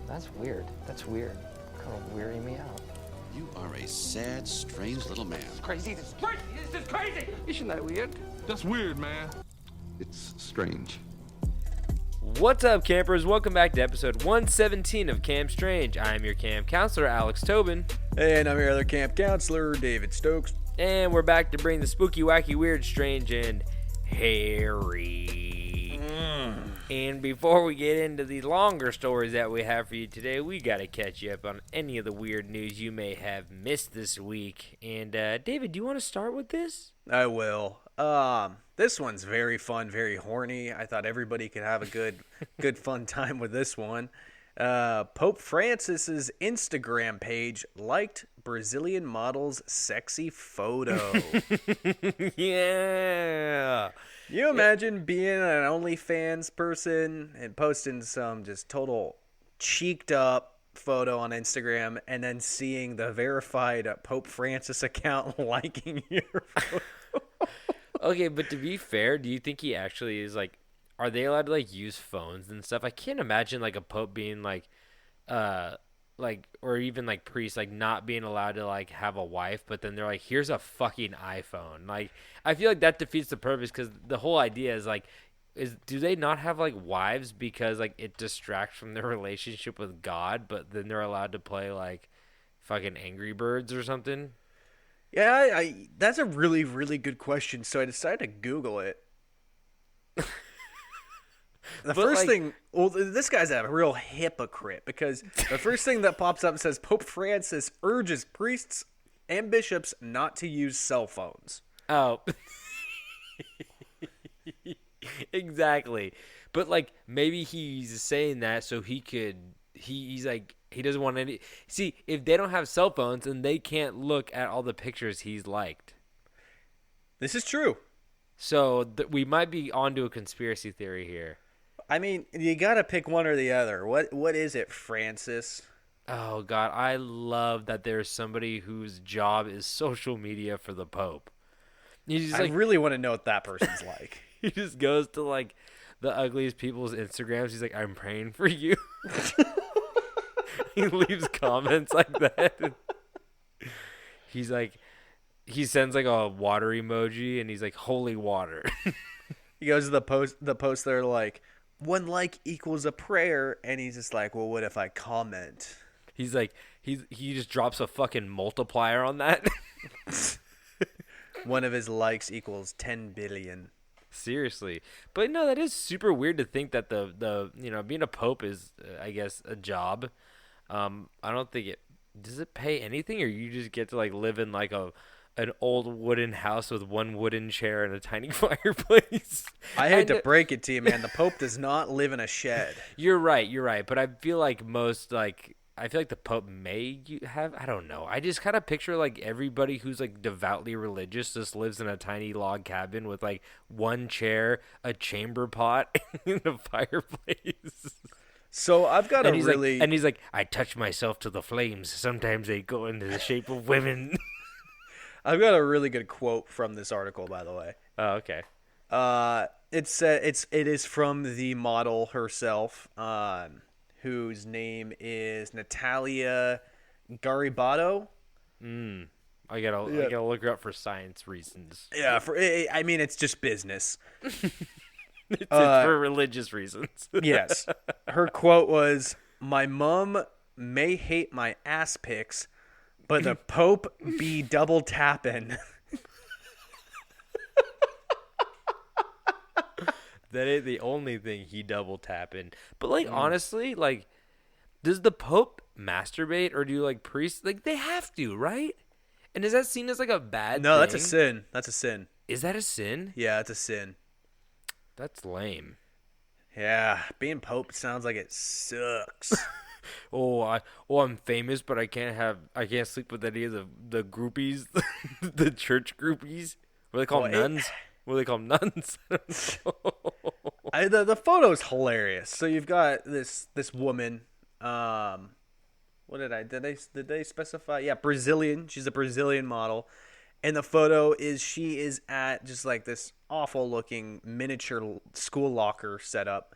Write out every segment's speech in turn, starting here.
That's weird. That's weird. Kind of weirding me out. You are a sad, strange little man. Crazy. This is crazy. This is crazy. Isn't that weird? That's weird, man. It's strange. What's up, campers? Welcome back to episode 117 of Camp Strange. I'm your camp counselor, Alex Tobin. And I'm your other camp counselor, David Stokes. And we're back to bring the spooky, wacky, weird, strange, and hairy. And before we get into the longer stories that we have for you today, we got to catch you up on any of the weird news you may have missed this week. And David, do you want to start with this? I will. This one's very fun, very horny. I thought everybody could have a good fun time with this one. Pope Francis's Instagram page liked Brazilian model's sexy photo. Yeah. You imagine being an OnlyFans person and posting some just total cheeked up photo on Instagram and then seeing the verified Pope Francis account liking your photo? Okay, but to be fair, do you think he actually is like, are they allowed to like use phones and stuff? I can't imagine like a pope being like, or even like priests like not being allowed to like have a wife, but then they're like, here's a fucking iPhone. Like, I feel like that defeats the purpose because the whole idea is like, do they not have like wives because like it distracts from their relationship with God, but then they're allowed to play like fucking Angry Birds or something? Yeah, that's a really, really good question. So I decided to Google it. This guy's a real hypocrite because the first thing that pops up says Pope Francis urges priests and bishops not to use cell phones. Oh. Exactly. But like maybe he's saying that so he's like he doesn't want any. See, if they don't have cell phones, then they can't look at all the pictures he's liked. This is true. So we might be onto a conspiracy theory here. I mean, you got to pick one or the other. What is it, Francis? Oh, God. I love that there's somebody whose job is social media for the Pope. I really want to know what that person's like. He just goes to, like, the ugliest people's Instagrams. He's like, I'm praying for you. He leaves comments like that. He's like, he sends, like, a water emoji, and he's like, holy water. He goes to the post there like, 1 like equals a prayer, and he's just like, well, what if I comment? He's like, he just drops a fucking multiplier on that. 1 of his likes equals 10 billion. Seriously. But no, that is super weird to think that the being a pope is, I guess, a job. I don't think does it pay anything, or you just get to like live in like an old wooden house with 1 wooden chair and a tiny fireplace. I hate to break it to you, man. The Pope does not live in a shed. You're right. But I feel like the Pope may have, I don't know. I just kind of picture like everybody who's like devoutly religious just lives in a tiny log cabin with like 1 chair, a chamber pot, and a fireplace. So I've got and he's like, I touch myself to the flames. Sometimes they go into the shape of women. I've got a really good quote from this article, by the way. Oh, okay. It is from the model herself, whose name is Natalia Garibaldo. I gotta look her up for science reasons. Yeah, it's just business. It's for religious reasons. Yes. Her quote was, "My mom may hate my ass pics, but the Pope be double tapping." That ain't the only thing he double tapping. But like honestly, like, does the Pope masturbate, or do like priests like they have to, right? And is that seen as like a bad No, thing? that's a sin. That's a sin. Is that a sin? Yeah, it's a sin. That's lame. Yeah, being Pope sounds like it sucks. I'm famous, but I can't sleep with any of the groupies, the church groupies. What do they call them, nuns? What do they call them, nuns? The photo's hilarious. So you've got this woman. What did they specify? Yeah, Brazilian. She's a Brazilian model. And the photo is she is at just like this awful looking miniature school locker setup.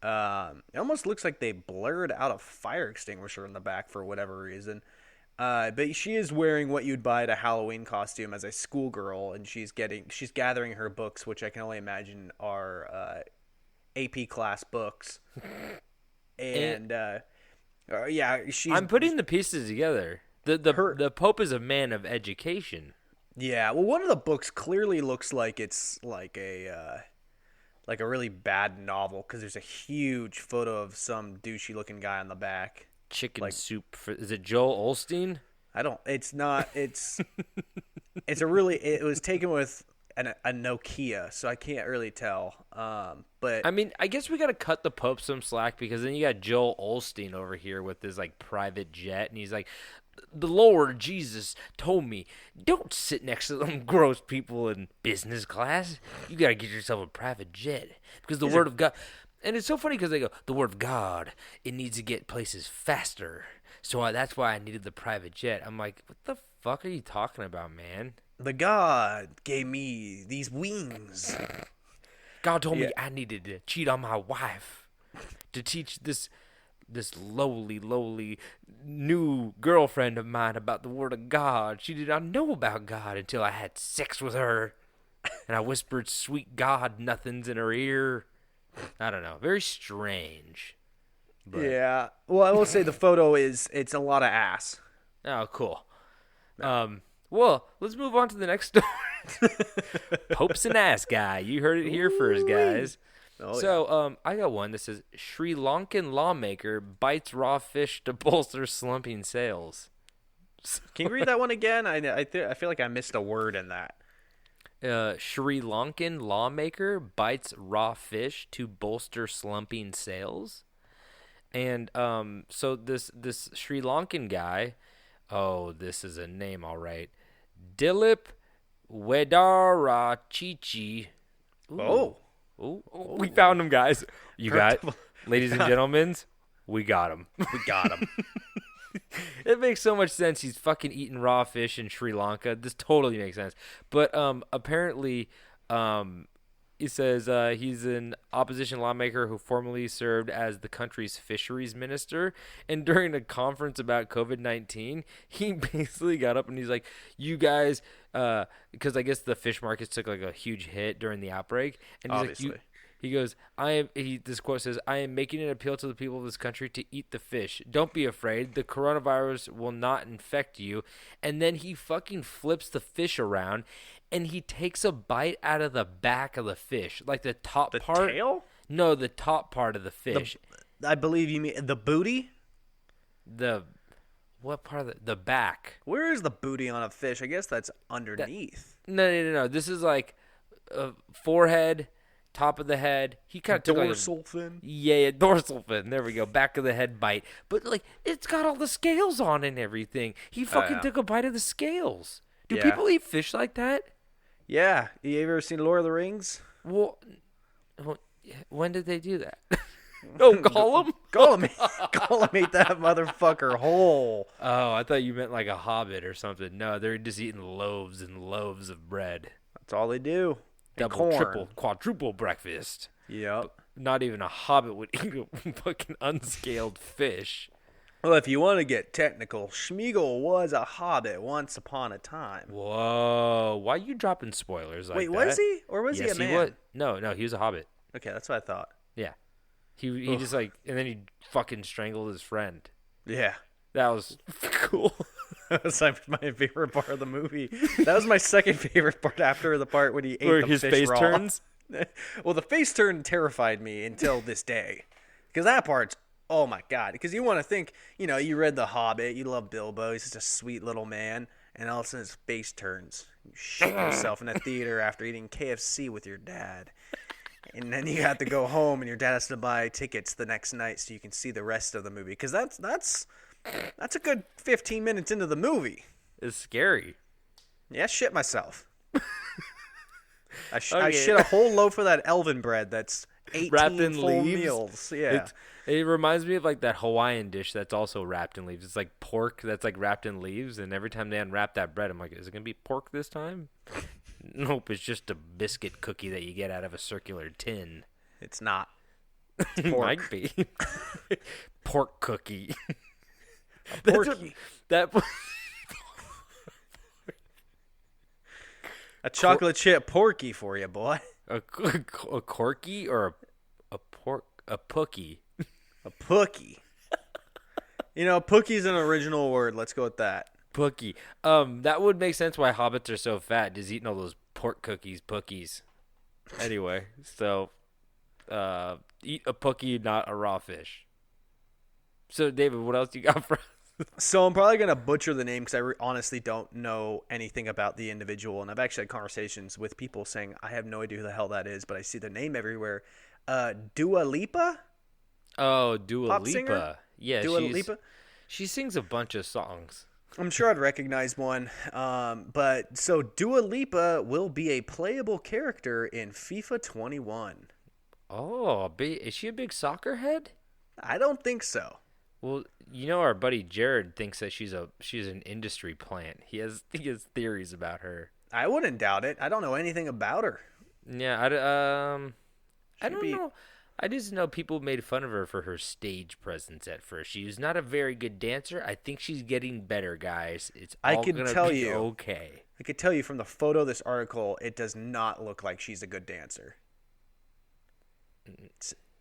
It almost looks like they blurred out a fire extinguisher in the back for whatever reason. But she is wearing what you'd buy at a Halloween costume as a schoolgirl, and she's gathering her books, which I can only imagine are AP class books. And yeah, I'm putting the pieces together. The Pope is a man of education. Yeah, well, one of the books clearly looks like it's like a really bad novel because there's a huge photo of some douchey-looking guy on the back. Chicken soup. Is it Joel Osteen? I don't. It's not. It's. It's a really. It was taken with a Nokia, so I can't really tell. But I mean, I guess we got to cut the Pope some slack because then you got Joel Osteen over here with his like private jet, and he's like, "The Lord Jesus told me don't sit next to them gross people in business class. You got to get yourself a private jet because the Word of God." And it's so funny because they go, the Word of God, it needs to get places faster. So that's why I needed the private jet. I'm like, what the fuck are you talking about, man? the God gave me these wings. God told me I needed to cheat on my wife to teach this lowly new girlfriend of mine about the Word of God. She did not know about God until I had sex with her. And I whispered sweet God nothings in her ear. I don't know. Very strange. But... yeah. Well, I will say the photo it's a lot of ass. Oh, cool. Well, let's move on to the next story. Pope's an ass guy. You heard it here first, guys. Oh, So, I got one that says Sri Lankan lawmaker bites raw fish to bolster slumping sales. Can you read that one again? I feel like I missed a word in that. Sri Lankan lawmaker bites raw fish to bolster slumping sales. And so this Sri Lankan guy, oh, this is a name, all right. Dilip Wedarachichi. Oh. Ooh, we found him, guys. You got, ladies and gentlemen, we got him. We got him. It makes so much sense. He's fucking eating raw fish in Sri Lanka. This totally makes sense. But apparently, he says he's an opposition lawmaker who formerly served as the country's fisheries minister. And during a conference about COVID-19, he basically got up and he's like, you guys, because I guess the fish markets took like a huge hit during the outbreak. And he's Obviously. like, he goes, this quote says, I am making an appeal to the people of this country to eat the fish. Don't be afraid. The coronavirus will not infect you. And then he fucking flips the fish around and he takes a bite out of the back of the fish. Like the top part. The tail? No, the top part of the fish. I believe you mean the booty? What part of the back? Where is the booty on a fish? I guess that's underneath. No. This is like forehead, top of the head. He kind of took Dorsal fin? Yeah, dorsal fin. There we go. Back of the head bite. But like it's got all the scales on and everything. He fucking took a bite of the scales. Do people eat fish like that? Yeah. You ever seen Lord of the Rings? Well, when did they do that? Oh, Gollum? Gollum ate that motherfucker whole. Oh, I thought you meant like a hobbit or something. No, they're just eating loaves and loaves of bread. That's all they do. And Double, corn. triple, quadruple breakfast. Yep. Not even a hobbit would eat a fucking unscaled fish. Well, if you want to get technical, Schmeagol was a hobbit once upon a time. Whoa. Why are you dropping spoilers like Wait, that? was he? Or was he a man? No, he was a hobbit. Okay, that's what I thought. Yeah. He just like, and then he fucking strangled his friend. Yeah. That was cool. That was my favorite part of the movie. That was my second favorite part after the part when he ate Where the his fish face raw. turns? Well, the face turn terrified me until this day. Because that part's, oh my God. Because you want to think, you read The Hobbit, you love Bilbo, he's just a sweet little man, and all of a sudden his face turns. You shit yourself in a theater after eating KFC with your dad. And then you have to go home, and your dad has to buy tickets the next night so you can see the rest of the movie. Because that's a good 15 minutes into the movie. It's scary. Yeah, I shit myself. I Okay. shit a whole loaf of that elven bread that's 18 Wrapped in full leaves? meals. Yeah. It reminds me of like that Hawaiian dish that's also wrapped in leaves. It's like pork that's like wrapped in leaves, and every time they unwrap that bread, I'm like, is it gonna be pork this time? Nope, it's just a biscuit cookie that you get out of a circular tin. It's not. Might be. Pork cookie. Porky. That A chocolate chip porky for you, boy. a corky or a pookie. A pookie. Pookie's an original word. Let's go with that. Pookie. That would make sense why hobbits are so fat. Just eating all those pork cookies, pookies. Anyway, so eat a pookie, not a raw fish. So, David, what else you got for us? So I'm probably going to butcher the name because I honestly don't know anything about the individual. And I've actually had conversations with people saying, I have no idea who the hell that is, but I see the name everywhere. Dua Lipa? Oh, Dua Pop Lipa. singer? Yeah, Dua Lipa? She sings a bunch of songs. I'm sure I'd recognize one. But so Dua Lipa will be a playable character in FIFA 21. Oh, is she a big soccer head? I don't think so. Well, our buddy Jared thinks that she's an industry plant. He has theories about her. I wouldn't doubt it. I don't know anything about her. Yeah, I don't know. I just know people made fun of her for her stage presence at first. She was not a very good dancer. I think she's getting better, guys. It's all gonna be okay. I could tell you from the photo of this article, it does not look like she's a good dancer.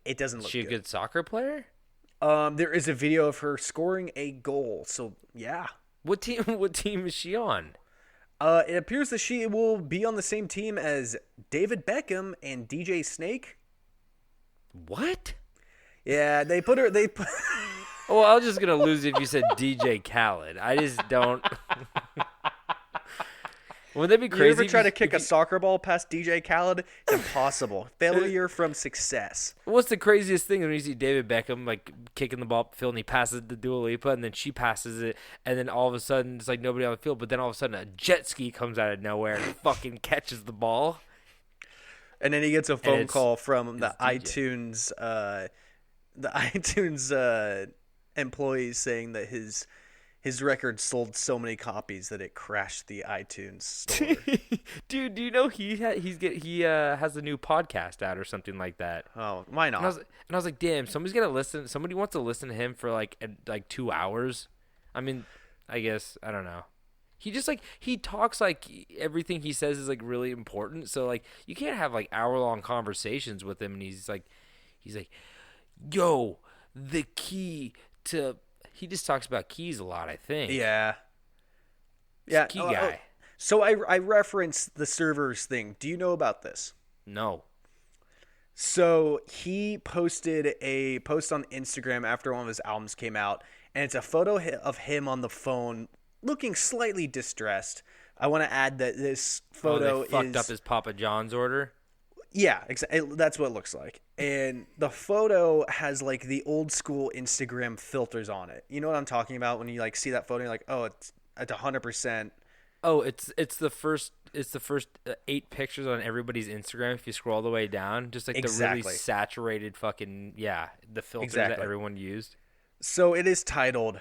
It doesn't look good. Is she a good soccer player? There is a video of her scoring a goal. So, yeah. What team is she on? It appears that she will be on the same team as David Beckham and DJ Snake. What? Yeah, they put her. Well, I was just gonna lose if you said DJ Khaled. I just don't. Would that be crazy? You ever try to kick a soccer ball past DJ Khaled? It's impossible. Failure from success. What's the craziest thing when you see David Beckham like kicking the ball up the field and he passes it to Dua Lipa and then she passes it and then all of a sudden it's like nobody on the field, but then all of a sudden a jet ski comes out of nowhere and fucking catches the ball. And then he gets a phone call from the iTunes employees saying that his record sold so many copies that it crashed the iTunes store. Dude, do you know he has a new podcast out or something like that? Oh, why not? And I was like, damn, somebody's gonna listen. Somebody wants to listen to him for like 2 hours. I mean, I guess I don't know. He just he talks like everything he says is like really important. So like you can't have like hour-long conversations with him. And he's like, yo, the key to. He just talks about keys a lot, I think. Yeah. Key guy. So I referenced the servers thing. Do you know about this? No. So he posted a post on Instagram after one of his albums came out, and it's a photo of him on the phone looking slightly distressed. I want to add that this photo they fucked up his Papa John's order? Yeah, that's what it looks like. And the photo has like the old school Instagram filters on it. You know what I'm talking about when you like see that photo and you're like, "Oh, it's 100%." Oh, it's the first 8 pictures on everybody's Instagram if you scroll all the way down, just like the really saturated fucking the filters that everyone used. So it is titled,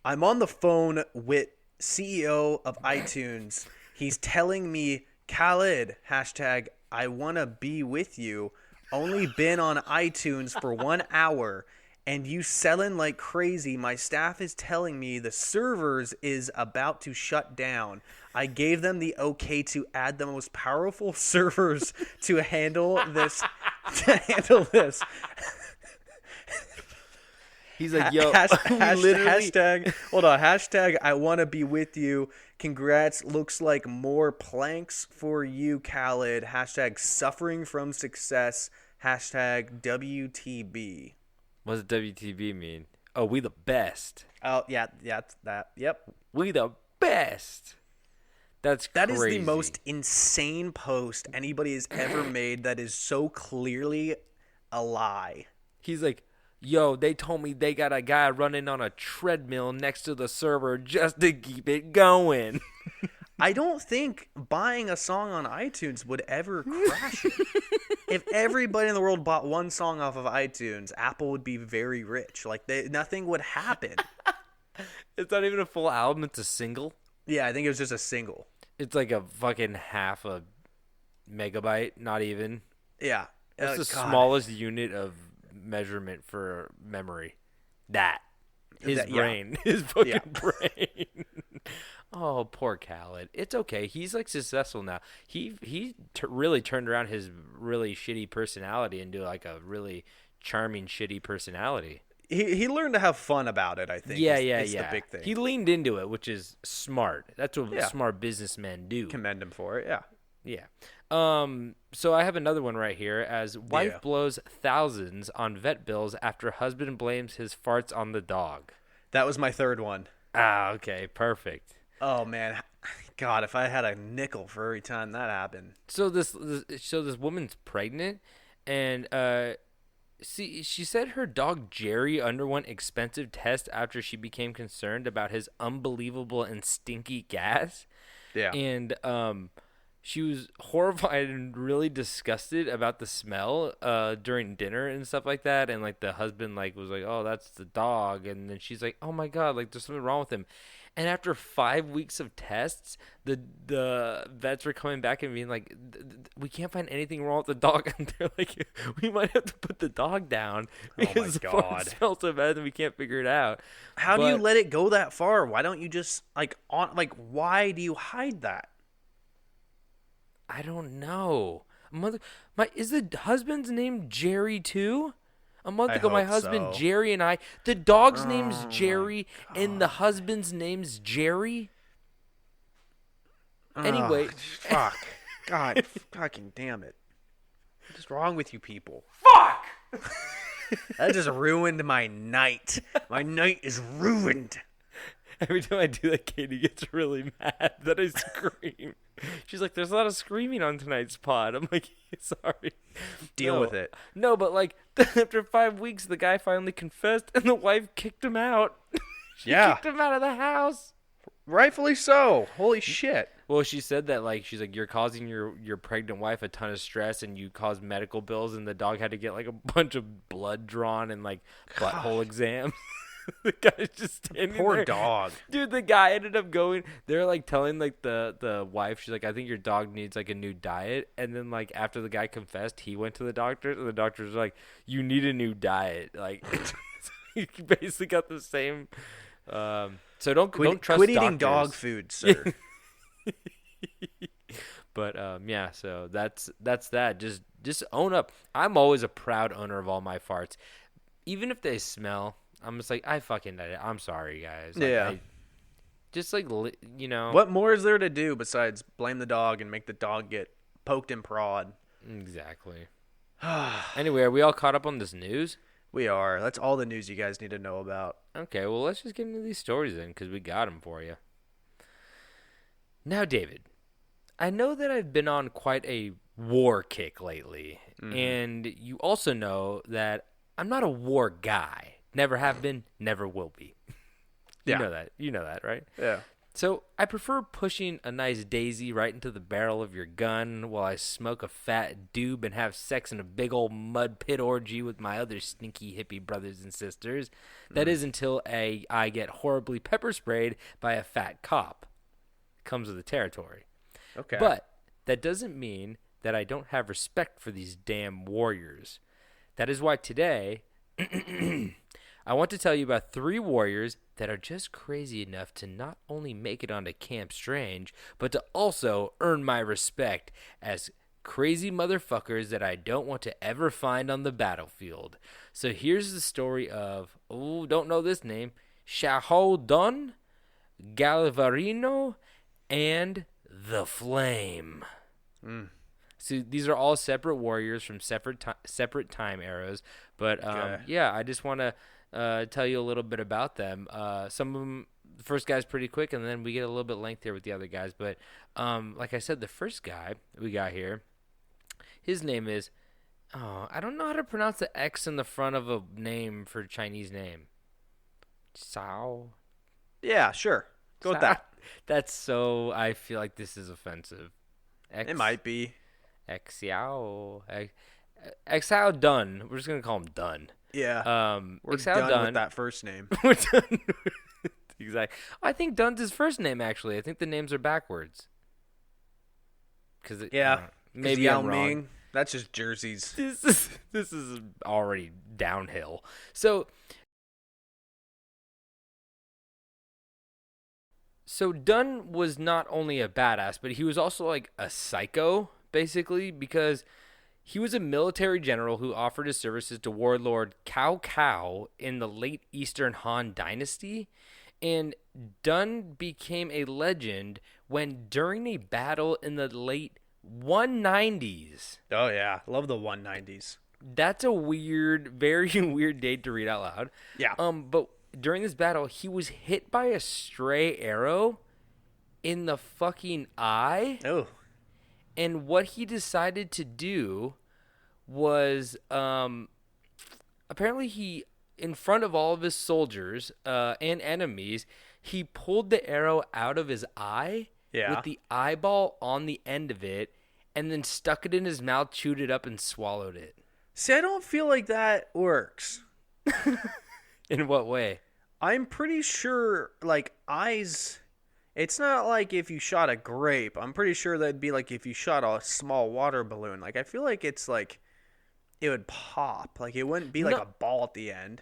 "I'm on the phone with CEO of iTunes. He's telling me, Khaled, hashtag I want to be with you, only been on iTunes for 1 hour, and you selling like crazy. My staff is telling me the servers is about to shut down. I gave them the okay to add the most powerful servers to handle this. He's like, yo, hashtag, hold on, hashtag I want to be with you. Congrats. Looks like more planks for you, Khaled. Hashtag suffering from success. Hashtag WTB. What does WTB mean? Oh, we the best. Oh, yeah, that. Yep. We the best. That is the most insane post anybody has ever made that is so clearly a lie. He's like, yo, they told me they got a guy running on a treadmill next to the server just to keep it going. I don't think buying a song on iTunes would ever crash it. If everybody in the world bought one song off of iTunes, Apple would be very rich. Like, nothing would happen. It's not even a full album. It's a single. Yeah, I think it was just a single. It's like a fucking half a megabyte, not even. Yeah. It's the smallest unit of measurement for memory. His That- yeah. brain. His fucking Yeah. brain. Oh, poor Khaled. It's okay. He's like successful now. He really turned around his really shitty personality into like a really charming, shitty personality. He learned to have fun about it, I think. is the big thing. He leaned into it, which is smart. That's what Yeah. smart businessmen do. Commend him for it, yeah. Yeah. So I have another one right here. As wife Yeah. blows thousands on vet bills after husband blames his farts on the dog. That was my third one. Ah, okay, perfect. Oh, man. God, if I had a nickel for every time that happened. So this woman's pregnant, and she said her dog Jerry underwent expensive tests after she became concerned about his unbelievable and stinky gas. Yeah. And she was horrified and really disgusted about the smell during dinner and stuff like that. And like the husband was like, "Oh, that's the dog," and then she's like, "Oh my God, like there's something wrong with him." And after 5 weeks of tests, the vets were coming back and being like, "We can't find anything wrong with the dog." And they're like, "We might have to put the dog down because the fart God. smells so bad and we can't figure it out." How do you But- let it go that far? Why don't you just why do you hide that? I don't know. Is the husband's name Jerry too? A month I ago, my hope husband so. Jerry and I. The dog's name's Jerry, and the husband's name's Jerry. Anyway, Fuck. God, fucking damn it. What is wrong with you people? fuck. That just ruined my night. My night is ruined. Every time I do that, Katie gets really mad that I scream. She's like, "There's a lot of screaming on tonight's pod." I'm like, "Sorry." Deal with it. No, but like after 5 weeks, the guy finally confessed, and the wife kicked him out. She Yeah. kicked him out of the house. Rightfully so. Holy shit. Well, she said that she's like, "You're causing your pregnant wife a ton of stress, and you caused medical bills, and the dog had to get like a bunch of blood drawn and like butthole exams." The guy's just standing Poor there. dog. Dude, the guy ended up going. They're like telling like the wife, she's like, "I think your dog needs like a new diet." And then like after the guy confessed, he went to the doctor, and the doctor's like, "You need a new diet." Like he basically got the same. So don't trust Quit eating doctors. dog food, sir. But yeah, so that's that. Just own up. I'm always a proud owner of all my farts, even if they smell. I'm just like, I fucking did it. I'm sorry, guys. Like, Yeah. just like What more is there to do besides blame the dog and make the dog get poked and prod? Exactly. Anyway, are we all caught up on this news? We are. That's all the news you guys need to know about. Okay, well, let's just get into these stories then, because we got them for you. Now, David, I know that I've been on quite a war kick lately, and you also know that I'm not a war guy. Never have been, never will be. Yeah. You know that, right? Yeah. So I prefer pushing a nice daisy right into the barrel of your gun while I smoke a fat doob and have sex in a big old mud pit orgy with my other stinky hippie brothers and sisters. That is until I get horribly pepper sprayed by a fat cop. Comes with the territory. Okay. But that doesn't mean that I don't have respect for these damn warriors. That is why today I want to tell you about 3 warriors that are just crazy enough to not only make it onto Camp Strange, but to also earn my respect as crazy motherfuckers that I don't want to ever find on the battlefield. So here's the story of, don't know this name, Shahol Dun, Galvarino, and The Flame. So these are all separate warriors from separate time eras. But Okay. yeah, I just want to tell you a little bit about them. Some of them, the first guy's pretty quick, and then we get a little bit lengthier with the other guys. But like I said, the first guy we got here, his name is, I don't know how to pronounce the X in the front of a name for a Chinese name. Sao? Yeah, sure. Go with that. That's so, I feel like this is offensive. It might be. Xiao. Xiao Dunn. We're just going to call him Dunn. Yeah. We're Xiao done with that first name. We're done. Exactly. I think Dunn's his first name, actually. I think the names are backwards. Yeah. Maybe Yao I'm wrong. Ming. That's just jerseys. This is already downhill. So Dunn was not only a badass, but he was also like a psycho, basically, because he was a military general who offered his services to warlord Cao Cao in the late Eastern Han Dynasty. And Dunn became a legend when, during a battle in the late 190s. Oh, yeah. Love the 190s. That's a weird, very weird date to read out loud. Yeah. But during this battle, he was hit by a stray arrow in the fucking eye. Oh. And what he decided to do was, apparently he, in front of all of his soldiers and enemies, he pulled the arrow out of his eye with the eyeball on the end of it, and then stuck it in his mouth, chewed it up, and swallowed it. See, I don't feel like that works. In what way? I'm pretty sure, like, eyes... It's not like if you shot a grape. I'm pretty sure that'd be like if you shot a small water balloon. Like, I feel like it's like... It would pop. Like, it wouldn't be like a ball at the end.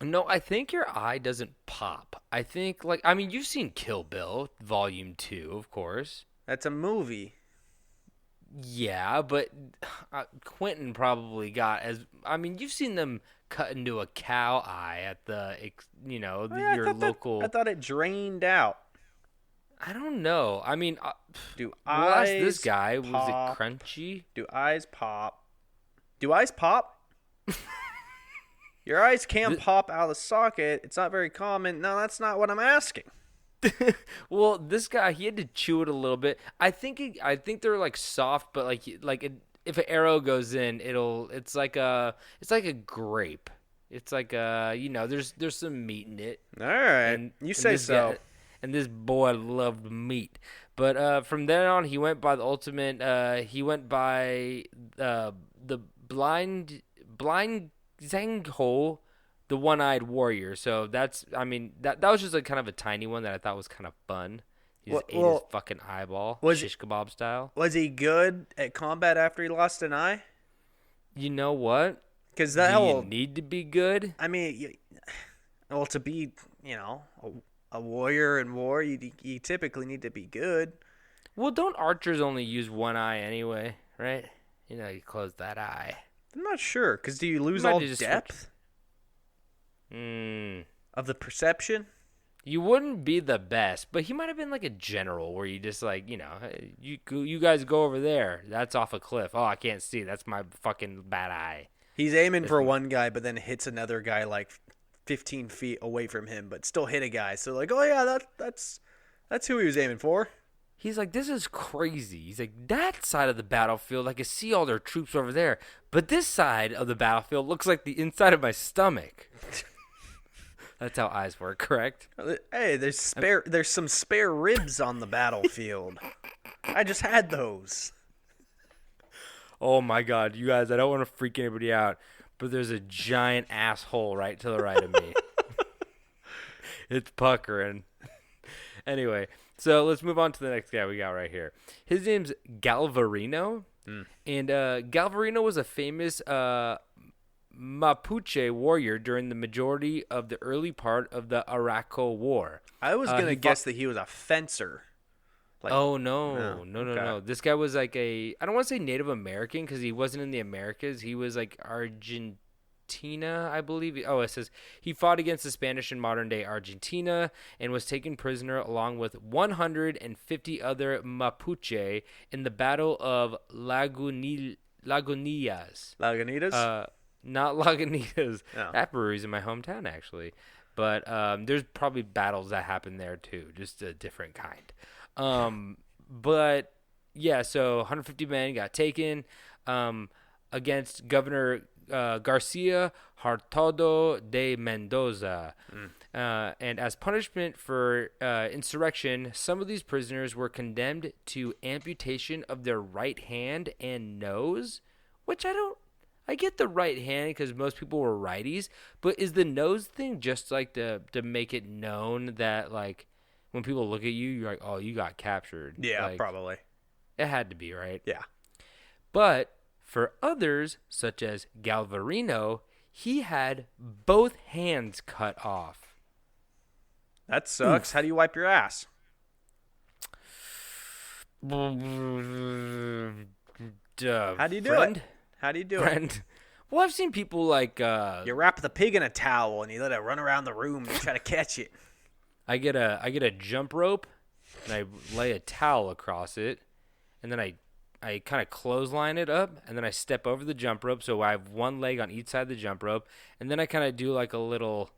No, I think your eye doesn't pop. I think, like... I mean, you've seen Kill Bill, Volume 2, of course. That's a movie. Yeah, but Quentin probably got as... I mean, you've seen them cut into a cow eye at the, your local... I thought it drained out. I don't know. I mean, Do we'll ask eyes this guy. pop? Was it crunchy? Do eyes pop? Do eyes pop? Your eyes can't pop out of the socket. It's not very common. No, that's not what I'm asking. Well, this guy, he had to chew it a little bit. I think they're like soft, but if an arrow goes in, it's like a grape. It's like there's some meat in it. All right, and you say so. And this boy loved meat. But from then on, he went by the ultimate. He went by the blind Zhang, the one-eyed warrior. So that was just kind of a tiny one that I thought was kind of fun. He just ate his fucking eyeball, shish kebab style. Was he good at combat after he lost an eye? You know what? Because do you need to be good? I mean, to be a warrior in war, you typically need to be good. Well, don't archers only use one eye anyway, right? You close that eye. I'm not sure, because do you lose all depth of the perception? You wouldn't be the best, but he might have been like a general where you just you guys go over there. That's off a cliff. Oh, I can't see. That's my fucking bad eye. He's aiming for one guy, but then hits another guy like 15 feet away from him, but still hit a guy. So like, oh yeah, that's who he was aiming for. He's like, this is crazy. He's like, that side of the battlefield, I can see all their troops over there, but this side of the battlefield looks like the inside of my stomach. That's how eyes work, correct? Hey, there's some spare ribs on the battlefield. I just had those. Oh my God, you guys! I don't want to freak anybody out, but there's a giant asshole right to the right of me. It's puckering. Anyway, so let's move on to the next guy we got right here. His name's Galvarino, and Galvarino was a famous Mapuche warrior during the majority of the early part of the Araco War. I was gonna guess that he was a fencer. Like, no. This guy was like I don't want to say Native American because he wasn't in the Americas. He was like Argentina, I believe. Oh, it says he fought against the Spanish in modern-day Argentina and was taken prisoner along with 150 other Mapuche in the Battle of Lagunitas. Lagunitas? Not Lagunitas. Oh. That brewery's in my hometown, actually. But there's probably battles that happen there, too, just a different kind. But, yeah, so 150 men got taken against Governor Garcia Hurtado de Mendoza. And as punishment for insurrection, some of these prisoners were condemned to amputation of their right hand and nose, which I get the right hand because most people were righties, but is the nose thing just like to make it known that like when people look at you, you're like, oh, you got captured? Yeah, like, probably. It had to be, right? Yeah. But For others, such as Galvarino, he had both hands cut off. That sucks. How do you wipe your ass? How How do you do it? How do you do it? Well, I've seen people like You wrap the pig in a towel and you let it run around the room and try to catch it. I get a jump rope and I lay a towel across it, and then I kind of clothesline it up, and then I step over the jump rope, so I have one leg on each side of the jump rope, and then I kind of do like a little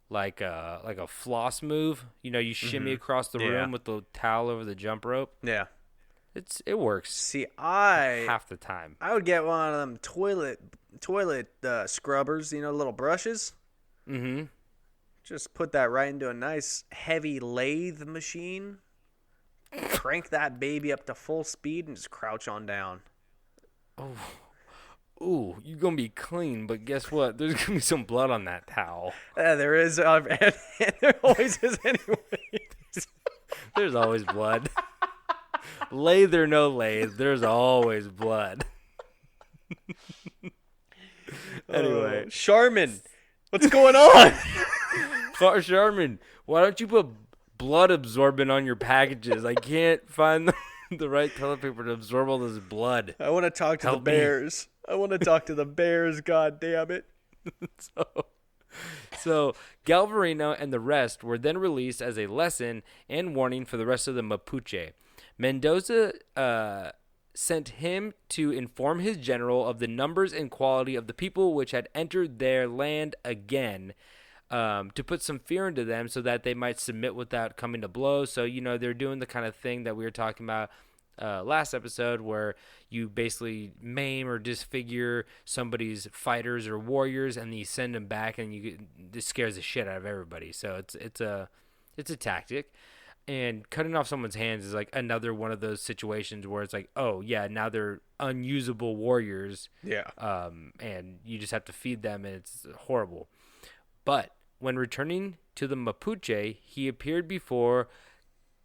like a floss move. You know, you shimmy across the room with the towel over the jump rope. Yeah. It works. See, half the time. I would get one of them toilet scrubbers, little brushes. Mm-hmm. Just put that right into a nice heavy lathe machine. Crank that baby up to full speed and just crouch on down. Ooh, you're going to be clean, but guess what? There's going to be some blood on that towel. There is. And there always is anyway. There's always blood. Lathe or no lathe, there's always blood. Anyway. Charmin, what's going on? Charmin, why don't you put blood absorbent on your packages? I can't find the right toilet paper to absorb all this blood. I want to talk to the bears. I want to talk to the bears, god damn it. So Galvarino and the rest were then released as a lesson and warning for the rest of the Mapuche. Mendoza sent him to inform his general of the numbers and quality of the people which had entered their land again, to put some fear into them so that they might submit without coming to blows. So, they're doing the kind of thing that we were talking about last episode, where you basically maim or disfigure somebody's fighters or warriors, and then you send them back, and this scares the shit out of everybody. So it's a tactic. And cutting off someone's hands is like another one of those situations where it's like, oh yeah, now they're unusable warriors. Yeah. And you just have to feed them, and it's horrible. But when returning to the Mapuche, he appeared before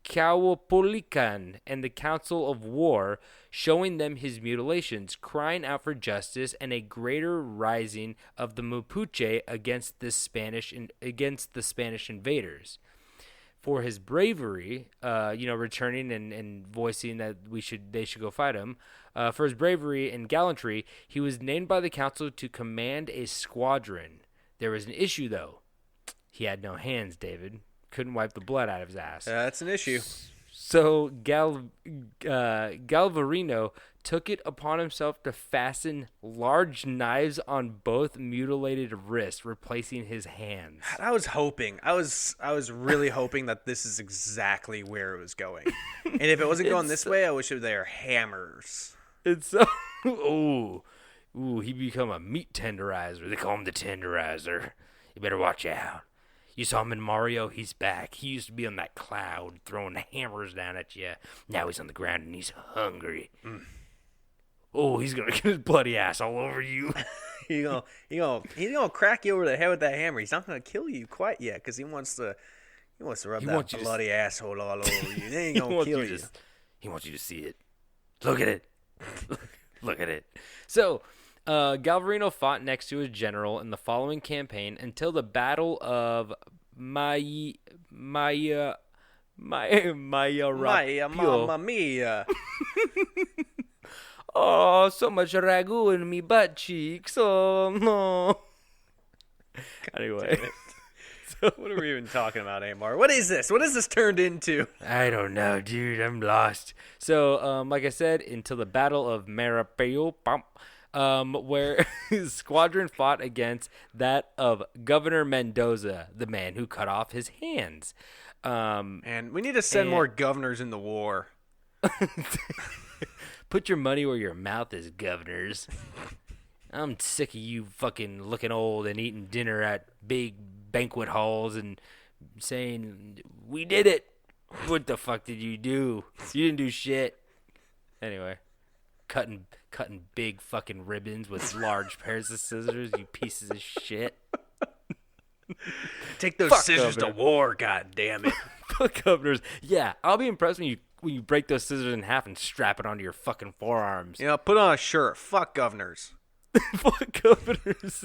Caupolicán and the Council of War, showing them his mutilations, crying out for justice and a greater rising of the Mapuche against the Spanish invaders. For his bravery, returning and voicing that they should go fight him. For his bravery and gallantry, he was named by the council to command a squadron. There was an issue, though. He had no hands, David. Couldn't wipe the blood out of his ass. That's an issue. So Galvarino took it upon himself to fasten large knives on both mutilated wrists, replacing his hands. I was really hoping that this is exactly where it was going. And if it wasn't going this way, I wish they were hammers. It's so... Ooh, he become a meat tenderizer. They call him the tenderizer. You better watch out. You saw him in Mario, he's back. He used to be on that cloud throwing hammers down at you. Now he's on the ground and he's hungry. Oh, he's going to get his bloody ass all over you. He's gonna crack you over the head with that hammer. He's not going to kill you quite yet because he wants to rub that bloody asshole all over you. They ain't going to kill you. He wants you to see it. Look at it. Look at it. So... Galvarino fought next to his general in the following campaign until the Battle of Mamma mia. Oh, so much ragu in me butt cheeks. Oh, no. Anyway. So what are we even talking about anymore? What is this? What has this turned into? I don't know, dude. I'm lost. So, like I said, until the Battle of Marapeo, where his squadron fought against that of Governor Mendoza, the man who cut off his hands. And we need to send more governors in the war. Put your money where your mouth is, governors. I'm sick of you fucking looking old and eating dinner at big banquet halls and saying, we did it. What the fuck did you do? You didn't do shit. Anyway. Cutting big fucking ribbons with large pairs of scissors, you pieces of shit. Take those scissors to war, god damn it. Fuck governors. Yeah, I'll be impressed when you you break those scissors in half and strap it onto your fucking forearms. You know, put on a shirt. Fuck governors. Fuck governors.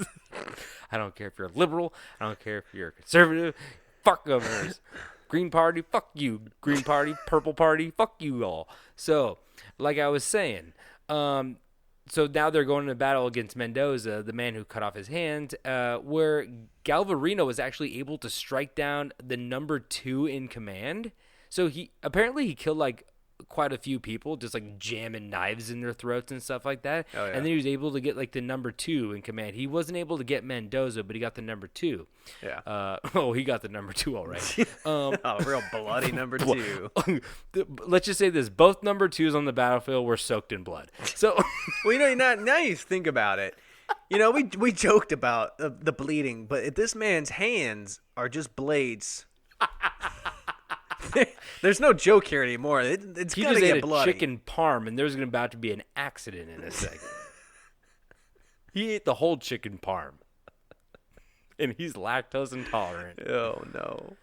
I don't care if you're liberal. I don't care if you're conservative. Fuck governors. Green Party, fuck you. Green Party, Purple Party, fuck you all. So, like I was saying, so now they're going into battle against Mendoza, the man who cut off his hand, where Galvarino was actually able to strike down the number 2 in command. So he killed like quite a few people, just like jamming knives in their throats and stuff like that. Oh, yeah. And then he was able to get like the number 2 in command. He wasn't able to get Mendoza, but he got the number 2. Yeah. He got the number 2 all right. Real bloody number 2. Let's just say this: both number 2s on the battlefield were soaked in blood. So, Well, you know, now you think about it. You know, we joked about the bleeding, but this man's hands are just blades. There's no joke here anymore. It's he gonna just get ate a bloody. chicken parm, and there's about to be an accident in a second. He ate the whole chicken parm, and he's lactose intolerant. Oh no.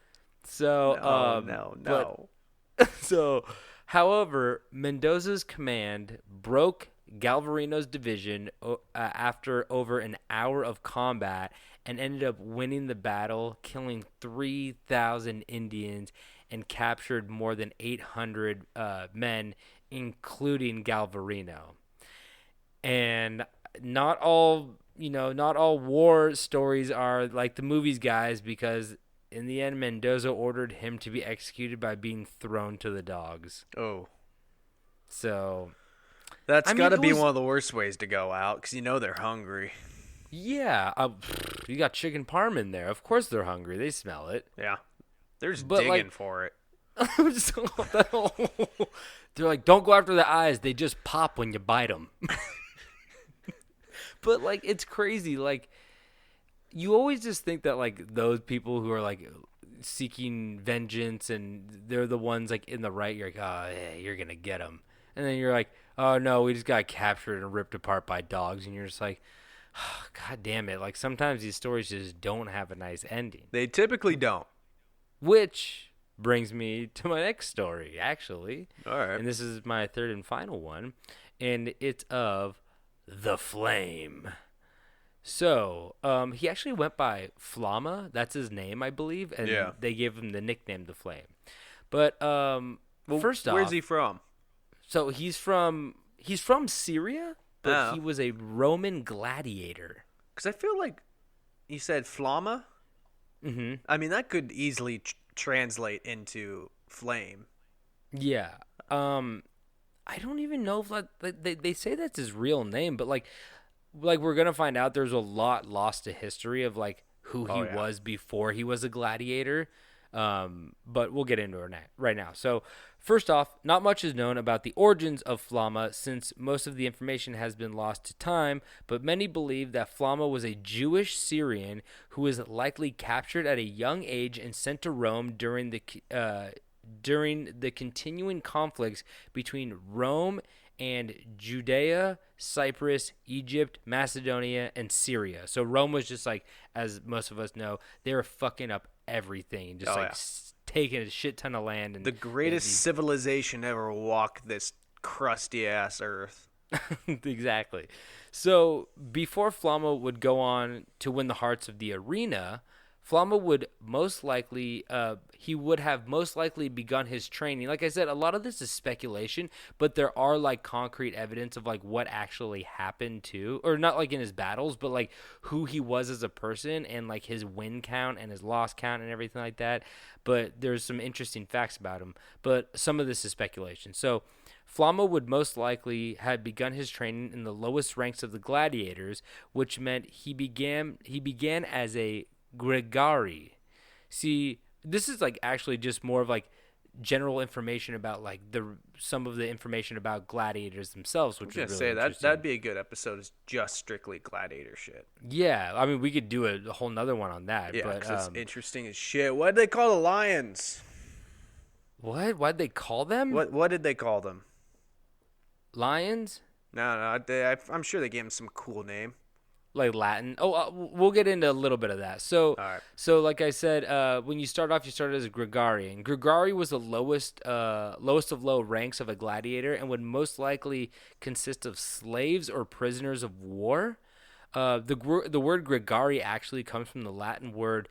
So, No. So, however, Mendoza's command broke Galvarino's division after over an hour of combat and ended up winning the battle, killing 3,000 Indians and captured more than 800 men, including Galvarino. And not all war stories are like the movies, guys, because in the end, Mendoza ordered him to be executed by being thrown to the dogs. Oh. So That's got to be one of the worst ways to go out, because you know they're hungry. Yeah, you got chicken parm in there. Of course they're hungry. They smell it. Yeah. They're just But, digging like, for it. They're like, don't go after the eyes. They just pop when you bite them. But, like, it's crazy. Like, you always just think that, like, those people who are, like, seeking vengeance and they're the ones, like, in the right. You're like, oh, yeah, you're going to get them. And then you're like, oh, no, we just got captured and ripped apart by dogs. And you're just like, oh, God damn it. Like, sometimes these stories just don't have a nice ending. They typically don't. Which brings me to my next story, actually. All right. And this is my third and final one. And it's of The Flame. So, he actually went by Flama. That's his name, I believe. And Yeah. they gave him the nickname The Flame. But first off, where's he from? so he's from Syria, but Oh. he was a Roman gladiator. Because I feel like you said Flama. Mm-hmm. I mean, that could easily translate into flame. Yeah. I don't even know if they say that's his real name, but like we're gonna find out. There's a lot lost to history of like who he was before he was a gladiator. But we'll get into it right now. So first off, not much is known about the origins of Flama since most of the information has been lost to time, but many believe that Flama was a Jewish Syrian who was likely captured at a young age and sent to Rome during the continuing conflicts between Rome and Judea, Cyprus, Egypt, Macedonia, and Syria. So Rome was just like, as most of us know, they were fucking up everything, just taking a shit ton of land. And The greatest civilization ever walked this crusty ass earth. Exactly. So before Flama would go on to win the hearts of the arena, Flama would most likely, he would have most likely begun his training. Like I said, a lot of this is speculation, but there are like concrete evidence of like what actually happened to, or not like in his battles, but like who he was as a person and like his win count and his loss count and everything like that. But there's some interesting facts about him, but some of this is speculation. So Flama would most likely have begun his training in the lowest ranks of the gladiators, which meant he began as a Gregari. See, this is like actually just more of like general information about like some of the information about gladiators themselves, which I is was really gonna say interesting. that'd be a good episode. Is just strictly gladiator shit. Yeah, I mean we could do a whole nother one on that. Yeah, but 'cause it's interesting as shit. What did they call the lions? what? Why'd they call them What did they call them? lions? No, I'm sure they gave them some cool name. like Latin. We'll get into a little bit of that. So, All right. so like I said, when you start off, you start as a Gregarian. Gregari was the lowest of low ranks of a gladiator, and would most likely consist of slaves or prisoners of war. The word Gregari actually comes from the Latin word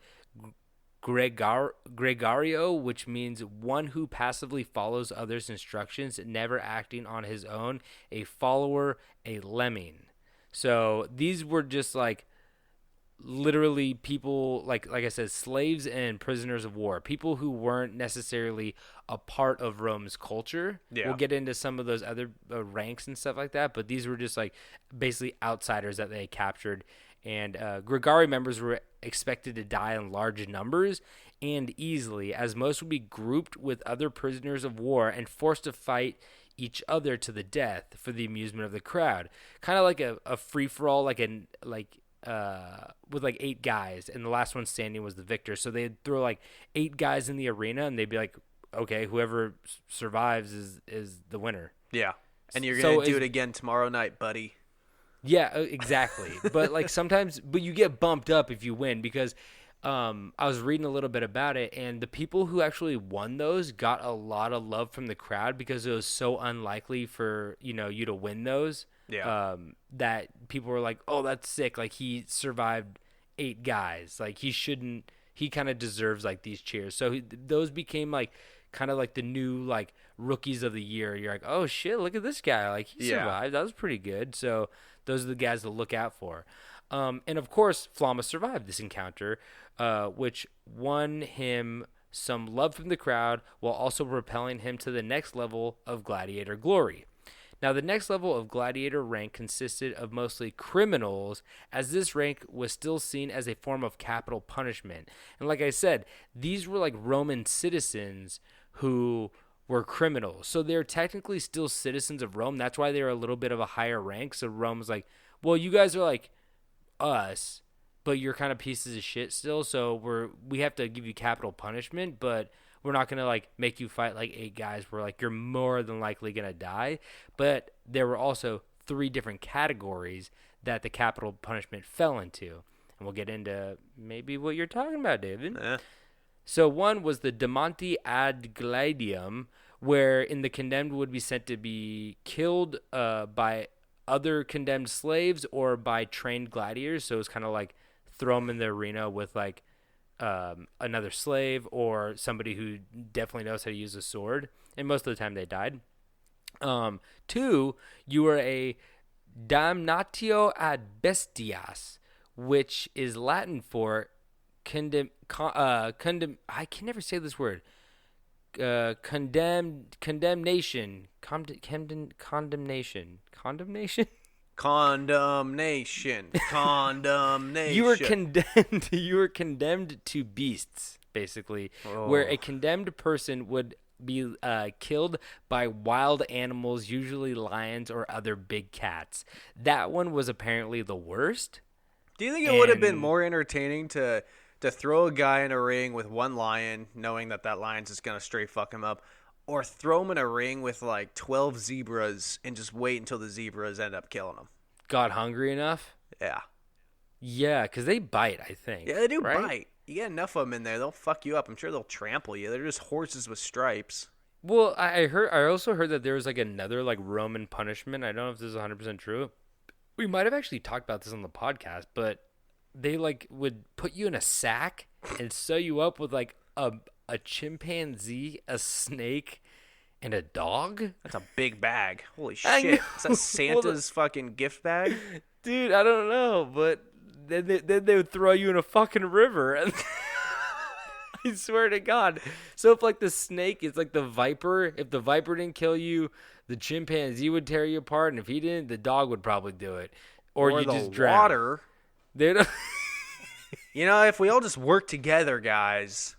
gregario, which means one who passively follows others' instructions, never acting on his own, a follower, a lemming. So these were just like literally people like I said, slaves and prisoners of war, people who weren't necessarily a part of Rome's culture. Yeah. We'll get into some of those other ranks and stuff like that, but these were just like basically outsiders that they captured. And Gregari members were expected to die in large numbers and easily, as most would be grouped with other prisoners of war and forced to fight each other to the death for the amusement of the crowd. Kind of like a free-for-all, with like 8 guys, and the last one standing was the victor. So they'd throw like 8 guys in the arena, and they'd be like, okay, whoever survives is the winner. Yeah. And you're going to do is- it again tomorrow night, buddy. Yeah, exactly. But like sometimes, but you get bumped up if you win, because I was reading a little bit about it, and the people who actually won those got a lot of love from the crowd because it was so unlikely for you to win those. Yeah. That people were like, "Oh, that's sick! Like he survived 8 guys. Like he kind of deserves like these cheers." So those became like kind of like the new like rookies of the year. You're like, "Oh shit, look at this guy! Like he Yeah. survived. That was pretty good." So those are the guys to look out for. And of course, Flama survived this encounter, which won him some love from the crowd while also propelling him to the next level of gladiator glory. Now, the next level of gladiator rank consisted of mostly criminals, as this rank was still seen as a form of capital punishment. And like I said, these were like Roman citizens who were criminals. So they're technically still citizens of Rome. That's why they're a little bit of a higher rank. So Rome was like, well, you guys are like us, but you're kind of pieces of shit still. So we have to give you capital punishment, but we're not going to like make you fight like 8 guys where like you're more than likely going to die. But there were also 3 different categories that the capital punishment fell into. And we'll get into maybe what you're talking about, David. So one was the demonti ad gladium, wherein the condemned would be sent to be killed by other condemned slaves or by trained gladiators. So it's kind of like throw them in the arena with like another slave or somebody who definitely knows how to use a sword. And most of the time they died. 2, you were a damnatio ad bestias, which is Latin for I can never say this word. Condemnation. Condemnation. You were condemned. You were condemned to beasts, basically, where a condemned person would be killed by wild animals, usually lions or other big cats. That one was apparently the worst. Do you think it would have been more entertaining to throw a guy in a ring with one lion, knowing that lion's just going to straight fuck him up, or throw him in a ring with like 12 zebras and just wait until the zebras end up killing him? Got hungry enough? Yeah. Yeah, because they bite, I think. Yeah, they do right? bite. You get enough of them in there, they'll fuck you up. I'm sure they'll trample you. They're just horses with stripes. Well, I also heard that there was like another like Roman punishment. I don't know if this is 100% true. We might have actually talked about this on the podcast, but they like would put you in a sack and sew you up with like a chimpanzee, a snake, and a dog. That's a big bag. Holy shit. Is that Santa's fucking gift bag? Dude, I don't know, but then they would throw you in a fucking river. And I swear to God. So if like the snake is like the viper, if the viper didn't kill you, the chimpanzee would tear you apart, and if he didn't, the dog would probably do it. Or you the just drown. water. Dude. You know, if we all just work together, guys.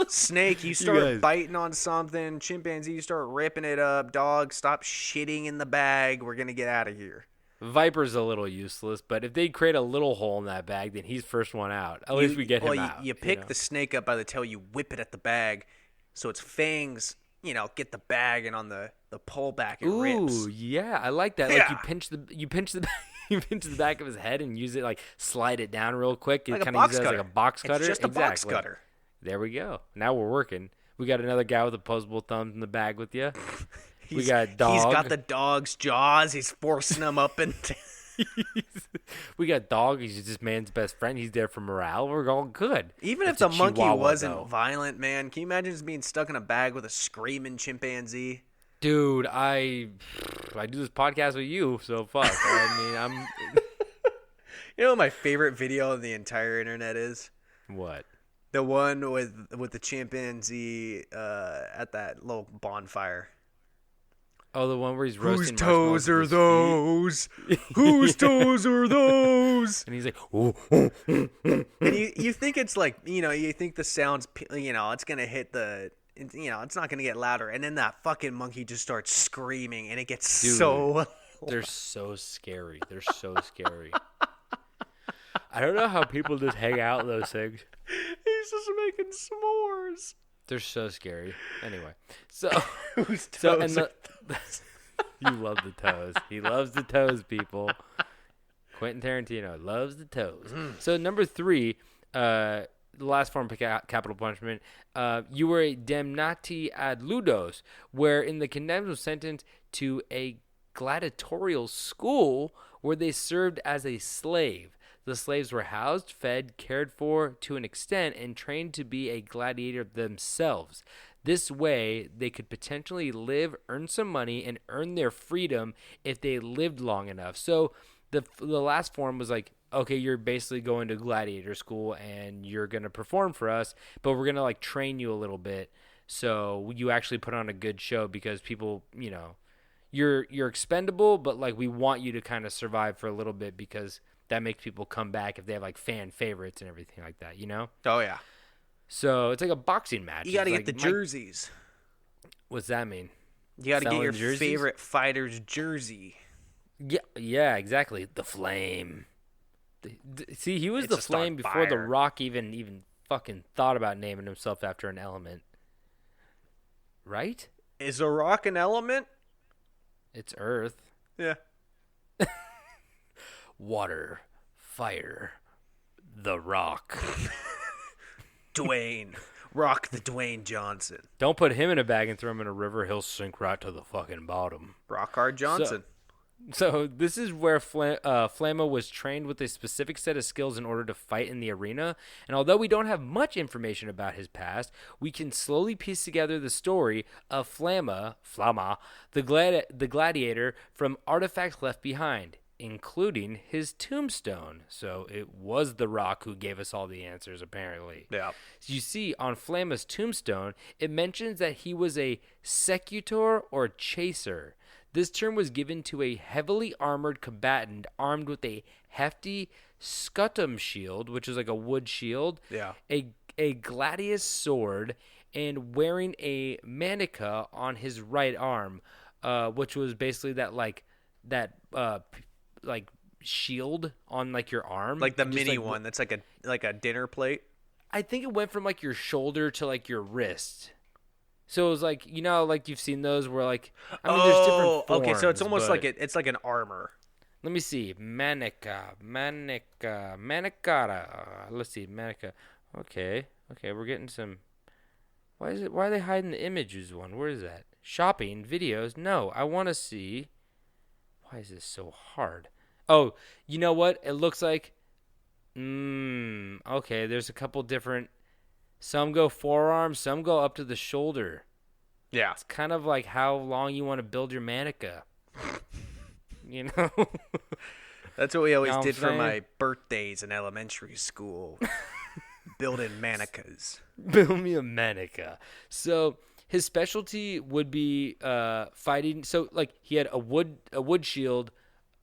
Snake, you start biting on something. Chimpanzee, you start ripping it up. Dog, stop shitting in the bag. We're going to get out of here. Viper's a little useless, but if they create a little hole in that bag, then he's first one out. At least we get him out. You pick the snake up by the tail. You whip it at the bag so its fangs get the bag and on the pullback it Ooh, rips. yeah, I like that. Yeah. Like you pinch the you pinch the back of his head and use it like slide it down real quick. Like You a kind of use box it as like cutter. a box cutter. It's just a box Exactly. cutter. There we go. Now we're working. We got another guy with opposable thumbs in the bag with you. We got a dog. He's got the dog's jaws. He's forcing them up and We got dog. He's just man's best friend. He's there for morale. We're all good. even if It's a the monkey Chihuahua, wasn't though. violent, man, can you imagine just being stuck in a bag with a screaming chimpanzee? Dude, I do this podcast with you, so fuck. I mean, I'm You know what my favorite video on the entire internet is? what? The one with the chimpanzee at that little bonfire. Oh, the one where he's Whose roasting toes are marshmallows those? Whose toes are those? and he's like, ooh. And you think it's like, you think the sound's, it's going to hit it's not going to get louder. And then that fucking monkey just starts screaming and it gets Dude. so... They're so scary. They're so scary. I don't know how people just hang out in those things. He's just making s'mores. They're so scary. Anyway, so Whose so toes and you love the toes. He loves the toes, people. Quentin Tarantino loves the toes. So number 3, the last form of capital punishment, you were a damnati ad ludos, wherein the condemned was sentenced to a gladiatorial school where they served as a slave. The slaves were housed, fed, cared for to an extent, and trained to be a gladiator themselves. This way, they could potentially live, earn some money, and earn their freedom if they lived long enough. So the last form was like, okay, you're basically going to gladiator school and you're going to perform for us, but we're going to like train you a little bit so you actually put on a good show because people, you're expendable, but like we want you to kind of survive for a little bit because that makes people come back if they have like fan favorites and everything like that, Oh, yeah. So it's like a boxing match. You got to It's get like the jerseys. What's that mean? You got to get selling your jerseys? favorite fighter's jersey. Yeah, exactly. The Flame. See, he was It's the a start Flame before The fire. Rock even fucking thought about naming himself after an element. Right? Is a rock an element? It's Earth. Yeah. Water. Fire. The Rock. Dwayne. Rock the Dwayne Johnson. Don't put him in a bag and throw him in a river. He'll sink right to the fucking bottom. Rock Hard Johnson. So this is where Flamma was trained with a specific set of skills in order to fight in the arena. And although we don't have much information about his past, we can slowly piece together the story of Flamma, the gladiator, from artifacts left behind, including his tombstone. So it was The Rock who gave us all the answers, apparently. Yeah. You see, on Flamma's tombstone, it mentions that he was a secutor or chaser. This term was given to a heavily armored combatant armed with a hefty scutum shield, which is like a wood shield, Yeah. a gladius sword, and wearing a manica on his right arm, which was basically that shield on like your arm, Like the Just, mini one that's like a dinner plate. I think it went from like your shoulder to like your wrist. So it was like, like you've seen those where like, I mean, there's different forms. Okay, so it's almost but- like it's like an armor. Let me see. Manica. Let's see. Manica. Okay, we're getting some. Why are they hiding the images one? Where is that? Shopping, videos. No, I want to see. Why is this so hard? Oh, you know what? It looks like. Okay, there's a couple different. Some go forearm, some go up to the shoulder. Yeah. It's kind of like how long you want to build your manica. You know? That's what we always Know what did I'm for saying? my birthdays in elementary school. Building manicas. Build me a manica. So his specialty would be fighting. So like he had a wood shield,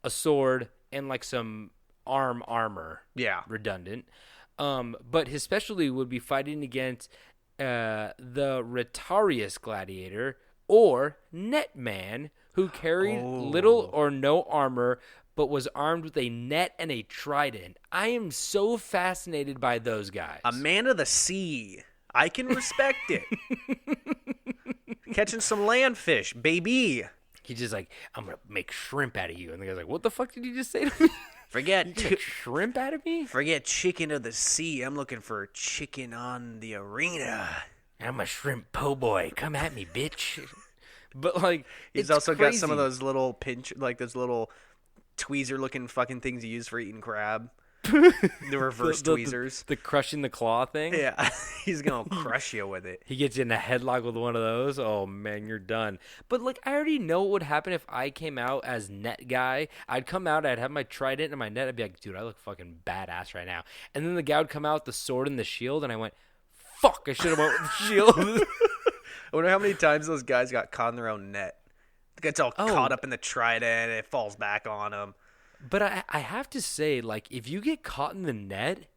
a sword, and like some armor. Yeah. Redundant. But his specialty would be fighting against the Retarius gladiator or Netman, who carried little or no armor but was armed with a net and a trident. I am so fascinated by those guys. A man of the sea. I can respect it. Catching some landfish, baby. He's just like, I'm gonna make shrimp out of you, and the guy's like, what the fuck did you just say to me? Forget You make shrimp out of me? forget chicken of the sea. I'm looking for chicken on the arena. I'm a shrimp po' boy. Come at me, bitch. But like, He's it's also got some of crazy. those little those little tweezer-looking fucking things you use for eating crab. The reverse tweezers. The crushing the claw thing. Yeah, he's gonna crush you with it. He gets you in a headlock with one of those. Oh man, you're done. But like, I already know what would happen if I came out as net guy. I'd come out, I'd have my trident and my net. I'd be like, dude, I look fucking badass right now. And then the guy would come out with the sword and the shield, and I went, fuck, I should have went with the shield. I wonder how many times those guys got caught in their own net. It gets all caught up in the trident, and it falls back on them. But I have to say, like, if you get caught in the net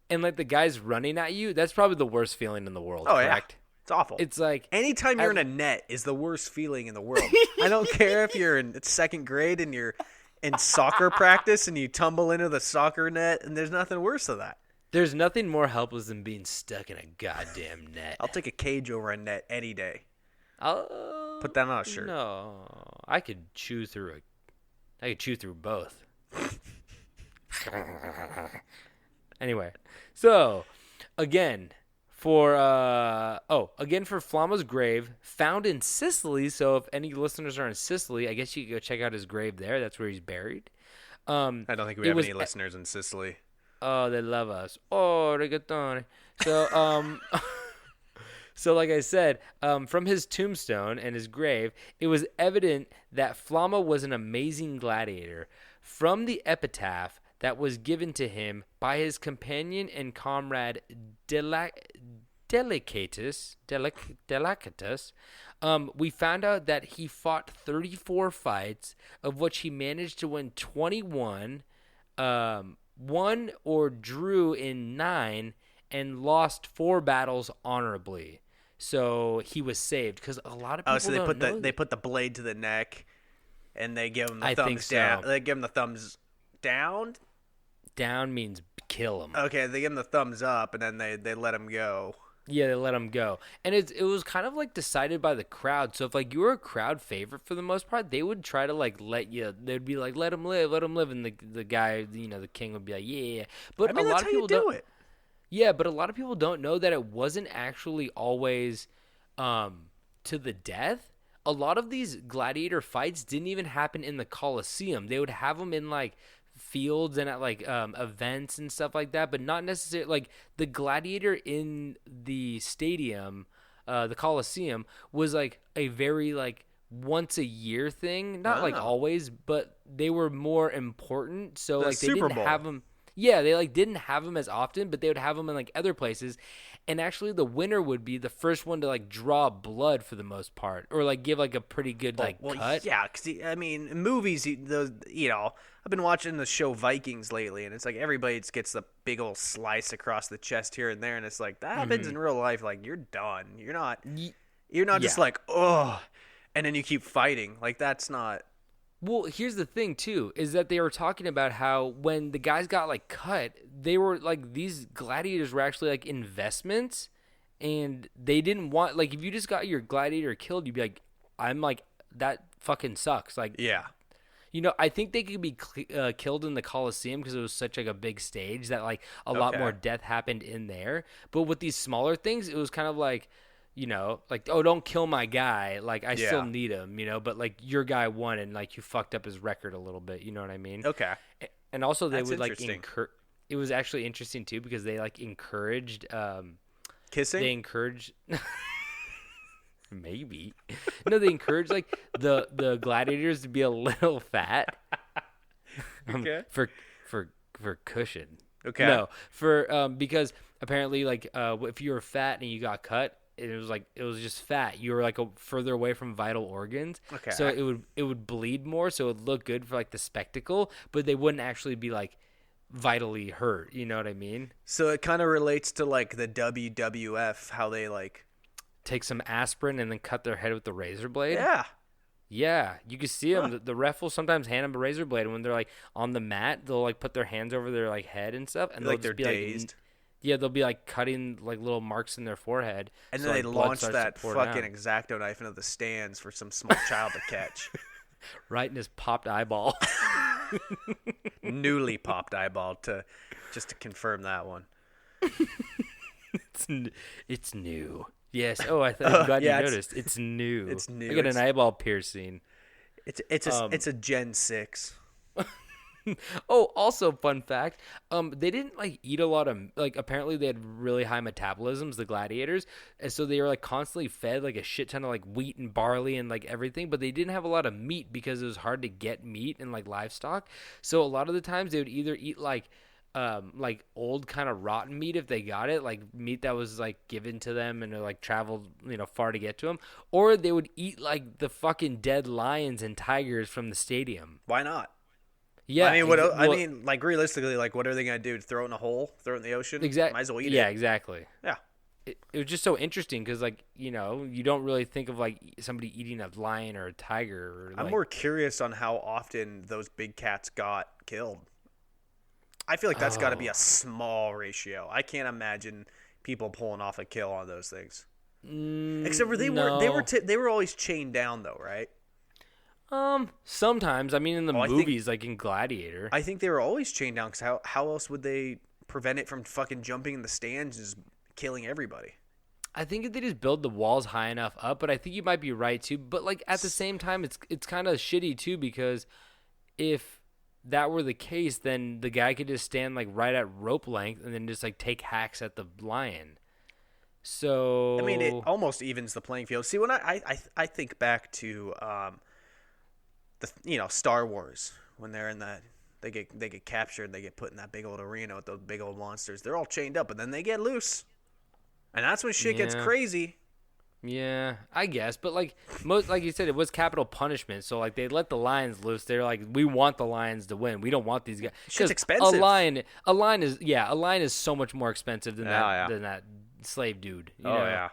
and like the guy's running at you, that's probably the worst feeling in the world. Oh correct? yeah, it's awful. It's like anytime you're in a net is the worst feeling in the world. I don't care if you're in second grade and you're in soccer practice and you tumble into the soccer net, and there's nothing worse than that. there's nothing more helpless than being stuck in a goddamn net. I'll take a cage over a net any day. I'll Put that on a shirt. No, I could chew through both. Anyway, so again for Flama's grave found in Sicily. So if any listeners are in Sicily, I guess you could go check out his grave there. That's where he's buried. I don't think we have any listeners in Sicily. Oh, they love us. Oh, reggaeton. So so like I said, from his tombstone and his grave, it was evident that Flama was an amazing gladiator. From the epitaph that was given to him by his companion and comrade Delicatus, we found out that he fought 34 fights, of which he managed to win 21, won or drew in 9, and lost 4 battles honorably. So he was saved because a lot of people So they put the blade to the neck, and they give him the thumbs down. They give him the thumbs down. Down means kill him. Okay, they give him the thumbs up, and then they let him go. Yeah, they let him go, and it was kind of like decided by the crowd. So if like you were a crowd favorite for the most part, they would try to like let you. They'd be like, let him live, and the guy, the king would be like, yeah. But I mean, a lot that's of how people you do it. Yeah, but a lot of people don't know that it wasn't actually always to the death. A lot of these gladiator fights didn't even happen in the Colosseum. They would have them in like fields and at like events and stuff like that, but not necessarily like the gladiator in the stadium, the Colosseum was like a very like once a year thing, not like always, but they were more important. So like they didn't have them. Yeah, they like didn't have them as often, but they would have them in like other places. And actually, the winner would be the first one to like draw blood for the most part, or like give like a pretty good cut. Yeah, because I mean, in movies, I've been watching the show Vikings lately, and it's like everybody just gets the big old slice across the chest here and there, and it's like that happens in real life. Like you're done. You're not just like and then you keep fighting. Like that's not. Well, here's the thing too, is that they were talking about how when the guys got like cut, they were like these gladiators were actually like investments, and they didn't want like if you just got your gladiator killed, you'd be like, I'm like that fucking sucks. Like Yeah. I think they could be killed in the Colosseum because it was such like a big stage that like a lot more death happened in there. But with these smaller things, it was kind of like. Like, oh, don't kill my guy. Like, I still need him, but, like, your guy won and, like, you fucked up his record a little bit. You know what I mean? Okay. And also they would, like, it was actually interesting, too, because they, like, encouraged kissing? They encouraged – maybe. No, they encouraged, like, the gladiators to be a little fat. Okay. For cushion. Okay. No, for because apparently, like, if you were fat and you got cut – it was just fat. You were like further away from vital organs. Okay. So it would bleed more, so it would look good for like the spectacle, but they wouldn't actually be like vitally hurt. You know what I mean? So it kind of relates to like the WWF, how they like take some aspirin and then cut their head with the razor blade. Yeah. Yeah, you can see them. The ref will sometimes hand them a razor blade, and when they're like on the mat, they'll like put their hands over their like head and stuff, and like they'll they're just be dazed. like, Yeah, they'll be like cutting like little marks in their forehead, And so, then like, they blood launch starts that to pour fucking down. X-Acto knife into the stands for some small child to catch. Right in his popped eyeball. Newly popped eyeball just to confirm that one. It's new. Yes. Oh, I'm glad yeah, you noticed. It's new. It's new. I got an eyeball piercing. It's a Gen 6. Oh, also fun fact. They didn't like eat a lot of like. Apparently, they had really high metabolisms, the gladiators, and so they were like constantly fed like a shit ton of like wheat and barley and like everything. But they didn't have a lot of meat because it was hard to get meat and like livestock. So a lot of the times they would either eat like old kind of rotten meat if they got it, like meat that was like given to them and like traveled far to get to them, or they would eat like the fucking dead lions and tigers from the stadium. Why not? Yeah, I mean, I mean, like realistically, like what are they gonna do? Throw it in a hole? Throw it in the ocean? Exactly. Might as well eat Yeah, it. exactly. Yeah. It was just so interesting because, like, you don't really think of like somebody eating a lion or a tiger. Or, I'm like, more curious on how often those big cats got killed. I feel like that's got to be a small ratio. I can't imagine people pulling off a kill on those things. Except for they were always chained down though, right? Sometimes, I mean, in the I movies, like in Gladiator. I think they were always chained down because how else would they prevent it from fucking jumping in the stands and just killing everybody? I think if they just build the walls high enough up, but I think you might be right too. But like at the same time, it's kind of shitty too because if that were the case, then the guy could just stand like right at rope length and then just like take hacks at the lion. So I mean, it almost evens the playing field. See, when I think back to Star Wars, when they're in that they get captured, they get put in that big old arena with those big old monsters. They're all chained up, and then they get loose, and that's when shit gets crazy. Yeah, I guess, but like you said, it was capital punishment. So like they let the lions loose. They're like, we want the lions to win. We don't want these guys. Shit's expensive. A lion is so much more expensive than that slave dude. You know? Yeah.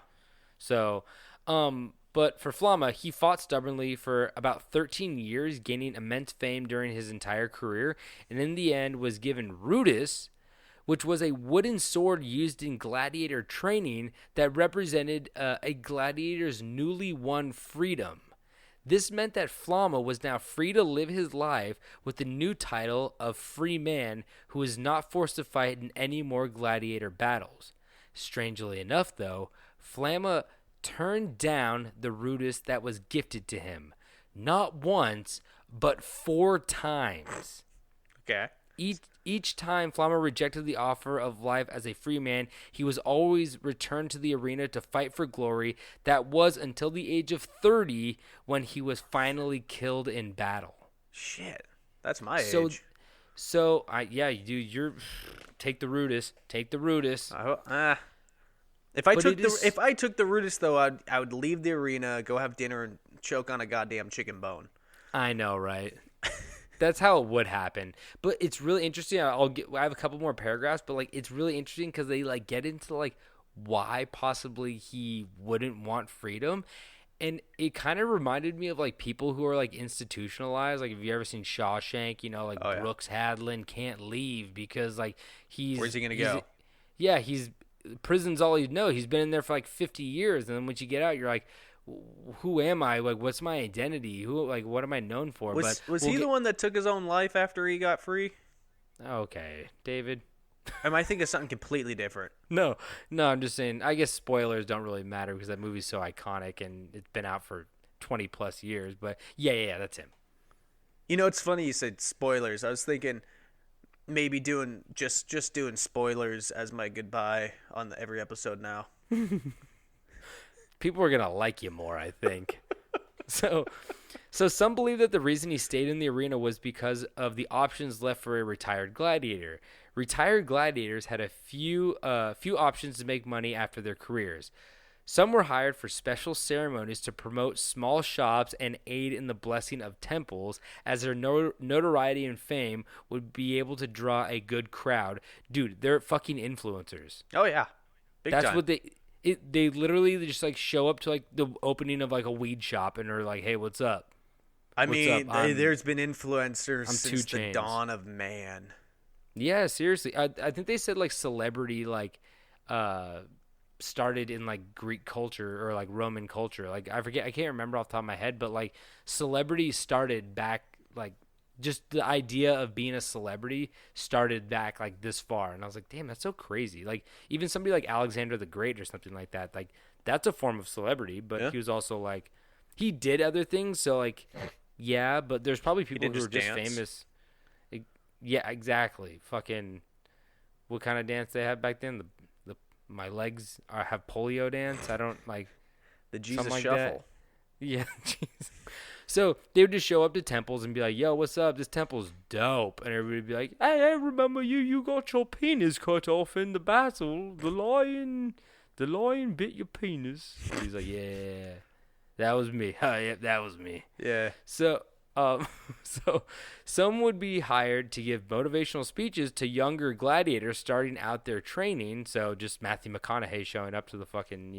So, but for Flama, he fought stubbornly for about 13 years, gaining immense fame during his entire career, and in the end was given Rudis, which was a wooden sword used in gladiator training that represented a gladiator's newly won freedom. This meant that Flama was now free to live his life with the new title of free man who was not forced to fight in any more gladiator battles. Strangely enough, though, Flama turned down the Rudis that was gifted to him. Not once, but 4 times. Okay. Each time Flama rejected the offer of life as a free man, he was always returned to the arena to fight for glory. That was until the age of 30 when he was finally killed in battle. Shit. That's my age. So you're take the Rudis. Take the Rudis. If I took the Rudis though, I would leave the arena, go have dinner, and choke on a goddamn chicken bone. I know, right? That's how it would happen. But it's really interesting. I have a couple more paragraphs, but like it's really interesting because they like get into like why possibly he wouldn't want freedom. And it kind of reminded me of like people who are like institutionalized. Like, have you ever seen Shawshank? Brooks Hadlin can't leave because like where's he gonna go? Yeah, prison's all you know. He's been in there for like 50 years, and then once you get out, you're like, who am I? Like, what's my identity? What am I known for? Was he the one that took his own life after he got free? Okay, David. Am I thinking of something completely different? No, I'm just saying, I guess spoilers don't really matter because that movie's so iconic and it's been out for 20 plus years. But yeah, that's him. It's funny you said spoilers. I was thinking maybe doing just doing spoilers as my goodbye on every episode now. People are going to like you more, I think. So some believe that the reason he stayed in the arena was because of the options left for a retired gladiator. Retired gladiators had a few options to make money after their careers. Some were hired for special ceremonies to promote small shops and aid in the blessing of temples, as their notoriety and fame would be able to draw a good crowd. Dude, they're fucking influencers. Oh yeah, That's what they literally just like show up to like the opening of like a weed shop and are like, "Hey, what's up?" There's been influencers since the dawn of man. Yeah, seriously. I think they said like celebrity like started in like Greek culture or like Roman culture. Like I forget, I can't remember off the top of my head, but like celebrity started back like just the idea of being a celebrity started back like this far. And I was like, damn, that's so crazy. Like even somebody like Alexander the Great or something like that, like that's a form of celebrity, but Yeah. he was also like he did other things, so like yeah, but there's probably people who are just dance. famous. Yeah, exactly. Fucking what kind of dance they had back then? The my legs have polio dance. I don't like The Jesus something like Shuffle. that. Yeah, jeez. So they would just show up to temples and be like, "Yo, what's up? This temple's dope," and everybody would be like, "Hey, I remember you. You got your penis cut off in the battle. The lion bit your penis." And he's like, "Yeah, that was me. Oh, yeah, that was me." Yeah. So, so some would be hired to give motivational speeches to younger gladiators starting out their training. So just Matthew McConaughey showing up to the fucking,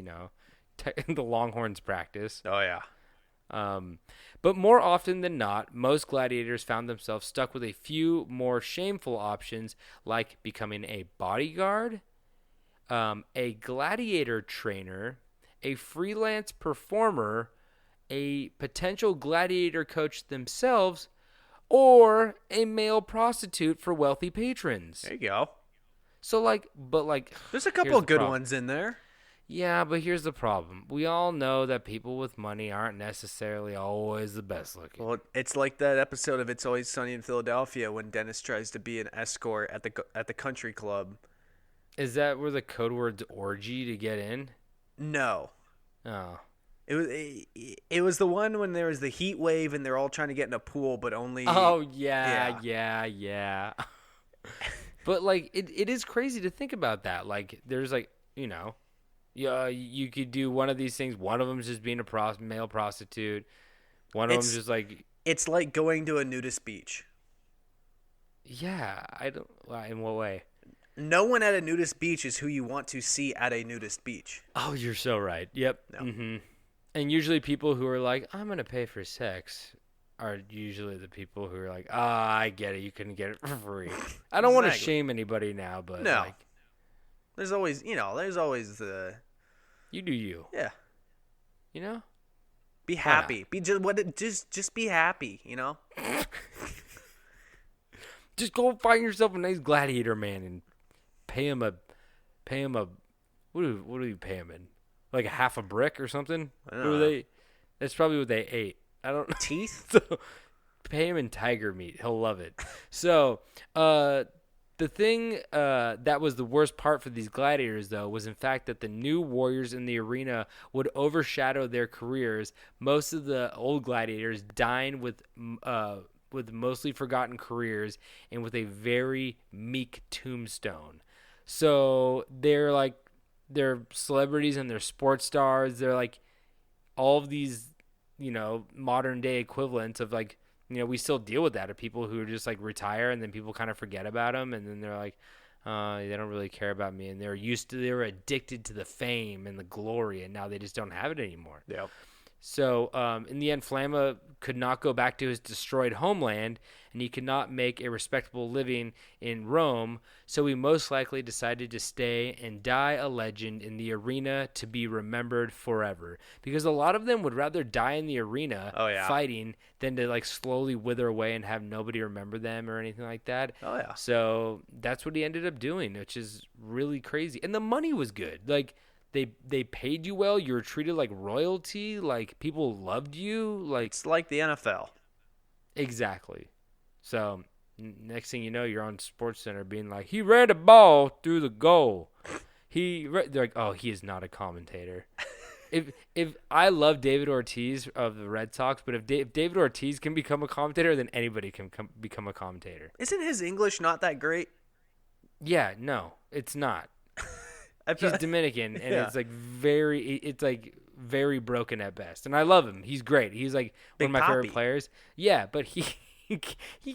the Longhorns practice. Oh yeah. But more often than not, most gladiators found themselves stuck with a few more shameful options, like becoming a bodyguard, a gladiator trainer, a freelance performer, a potential gladiator coach themselves, or a male prostitute for wealthy patrons. There you go. So There's a couple here's of the good problem. ones in there. Yeah, but here's the problem. We all know that people with money aren't necessarily always the best looking. Well, it's like that episode of It's Always Sunny in Philadelphia when Dennis tries to be an escort at the country club. Is that where the code word's orgy to get in? No. Oh. It was the one when there was the heat wave and they're all trying to get in a pool, but only. Oh, yeah. But, like, it is crazy to think about that. Like, there's, like, yeah, you could do one of these things. One of them is just being a male prostitute. One of them just, like... It's like going to a nudist beach. Yeah, I don't... In what way? No one at a nudist beach is who you want to see at a nudist beach. Oh, you're so right. Yep. No. Mm-hmm. And usually people who are like, I'm going to pay for sex are usually the people who are like, I get it. You couldn't get it for free. I don't want to Exactly. shame anybody now, but No. like, There's always the you do you. yeah. You know? Be happy. Just be happy. Just go find yourself a nice gladiator man and pay him a what do you pay him in? Like a half a brick or something? I don't know. That's probably what they ate. I don't know. Teeth. So pay him in tiger meat. He'll love it. So, the thing that was the worst part for these gladiators, though, was in fact that the new warriors in the arena would overshadow their careers. Most of the old gladiators dying with mostly forgotten careers and with a very meek tombstone. So they're celebrities and they're sports stars. They're like all of these, modern day equivalents of like, we still deal with that of people who are just like retire and then people kind of forget about them. And then they're like, they don't really care about me. And they were addicted to the fame and the glory. And now they just don't have it anymore. Yep. So in the end, Flamma could not go back to his destroyed homeland, and he could not make a respectable living in Rome. So he most likely decided to stay and die a legend in the arena to be remembered forever. Because a lot of them would rather die in the arena fighting than to like slowly wither away and have nobody remember them or anything like that. Oh yeah. So that's what he ended up doing, which is really crazy. And the money was good. Like, They paid you well. You were treated like royalty. Like, people loved you. Like, It's like the NFL. exactly. So next thing you know, you're on SportsCenter being like, he ran a ball through the goal. They're like, oh, he is not a commentator. if I love David Ortiz of the Red Sox, but if David Ortiz can become a commentator, then anybody can become a commentator. Isn't his English not that great? Yeah, no, it's not. He's Dominican, and Yeah. it's like very broken at best. And I love him. He's great. He's like Big one of my favorite Papi. players. Yeah, but he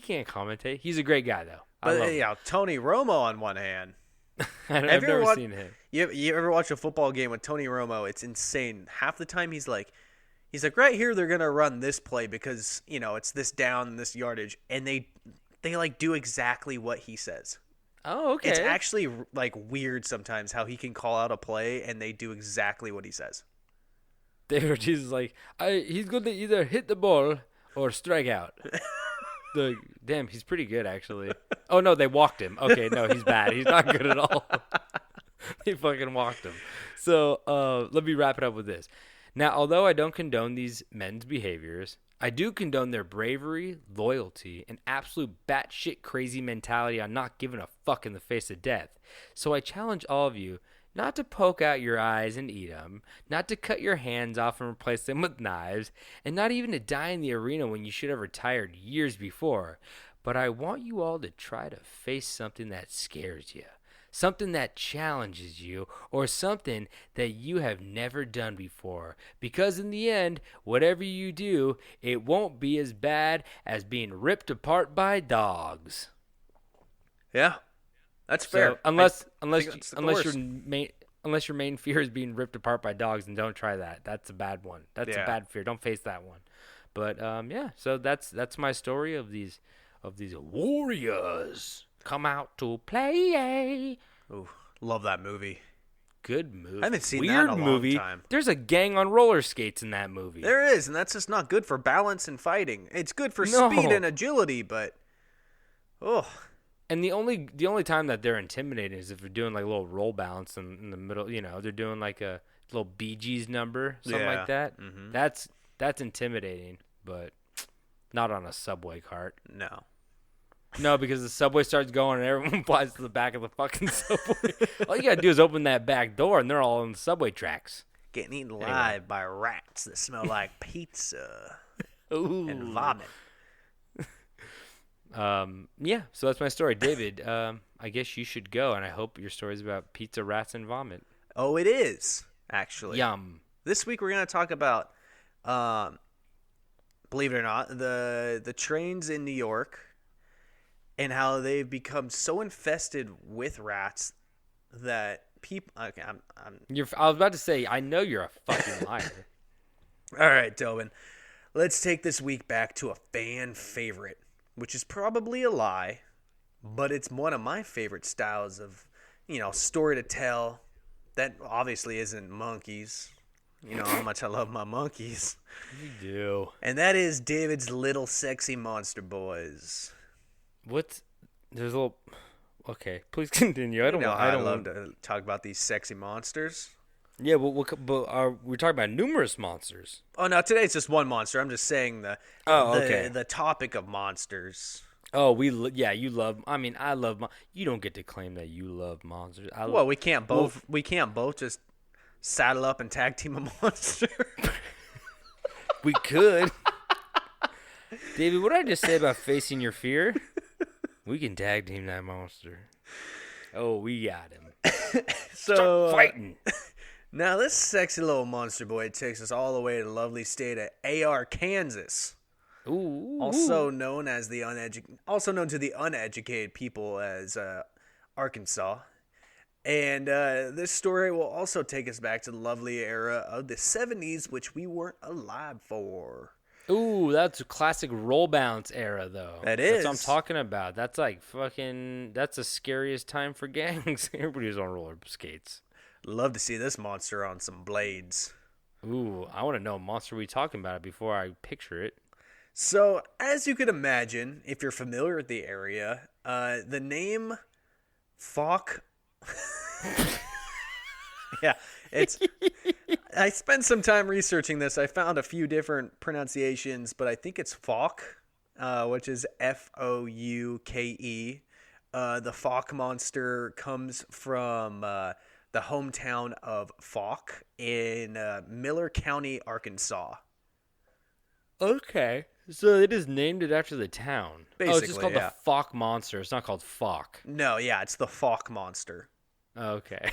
can't commentate. He's a great guy though. I love But him. yeah, Tony Romo on one hand. I've Have you ever never watched- seen him. You ever watch a football game with Tony Romo? It's insane. Half the time he's like right here they're gonna run this play because it's this down, this yardage, and they like do exactly what he says. Oh, okay. It's actually like weird sometimes how he can call out a play and they do exactly what he says. David Ortiz is like, he's going to either hit the ball or strike out. Damn, he's pretty good, actually. Oh, no, they walked him. Okay, no, he's bad. He's not good at all. They fucking walked him. So let me wrap it up with this. Now, although I don't condone these men's behaviors, I do condone their bravery, loyalty, and absolute batshit crazy mentality on not giving a fuck in the face of death. So I challenge all of you not to poke out your eyes and eat them, not to cut your hands off and replace them with knives, and not even to die in the arena when you should have retired years before. But I want you all to try to face something that scares you. Something that challenges you, or something that you have never done before. Because in the end, whatever you do, it won't be as bad as being ripped apart by dogs. Yeah, that's fair. So, unless your main fear is being ripped apart by dogs, then don't try that. That's a bad one. That's a bad fear. Don't face that one. But yeah, so that's my story of these warriors. Come out to play. Ooh, love that movie. Good movie. I haven't seen Weird that in a movie. long time. There's a gang on roller skates in that movie. There is, and that's just not good for balance and fighting. It's good for No. speed and agility, but And the only time that they're intimidating is if they're doing like a little roll bounce in the middle. You know, they're doing like a little Bee Gees number, something like that. Mhm. That's intimidating, but not on a subway cart. no. No, because the subway starts going and everyone flies to the back of the fucking subway. All you gotta do is open that back door and they're all on the subway tracks. Getting eaten alive by rats that smell like pizza Ooh. and vomit. Yeah, so that's my story. David, I guess you should go, and I hope your story's about pizza, rats, and vomit. Oh, it is, actually. Yum. This week we're going to talk about, believe it or not, the trains in New York and how they've become so infested with rats that people... Okay, I was about to say, I know you're a fucking liar. All right, Tobin. Let's take this week back to a fan favorite, which is probably a lie, but it's one of my favorite styles of, story to tell. That obviously isn't monkeys. You know how much I love my monkeys. You do. And that is David's Little Sexy Monster Boys. There's a little... Okay, please continue. I don't love to talk about these sexy monsters. Yeah, but we're talking about numerous monsters. Oh, no, today's just one monster. I'm just saying the topic of monsters. Oh, you love... I mean, I love... You don't get to claim that you love monsters. Well, we can't both just saddle up and tag team a monster. We could. David, what did I just say about facing your fear? We can tag team that monster. Oh, we got him. Start fighting. Now, this sexy little monster boy takes us all the way to the lovely state of AR, Kansas. Ooh. Also known to the uneducated people as Arkansas. And this story will also take us back to the lovely era of the 70s, which we weren't alive for. Ooh, that's a classic roll bounce era, though. That is. That's what I'm talking about. That's like that's the scariest time for gangs. Everybody was on roller skates. Love to see this monster on some blades. Ooh, I want to know what monster we talking about before I picture it. So, as you could imagine, if you're familiar with the area, the name Fouke... Yeah, I spent some time researching this. I found a few different pronunciations, but I think it's Fouke, which is Fouke. The Fouke monster comes from the hometown of Fouke in Miller County, Arkansas. Okay. So they just named it after the town. Basically, it's just called the Fouke monster. It's not called Fouke. No, yeah, it's the Fouke monster. Okay.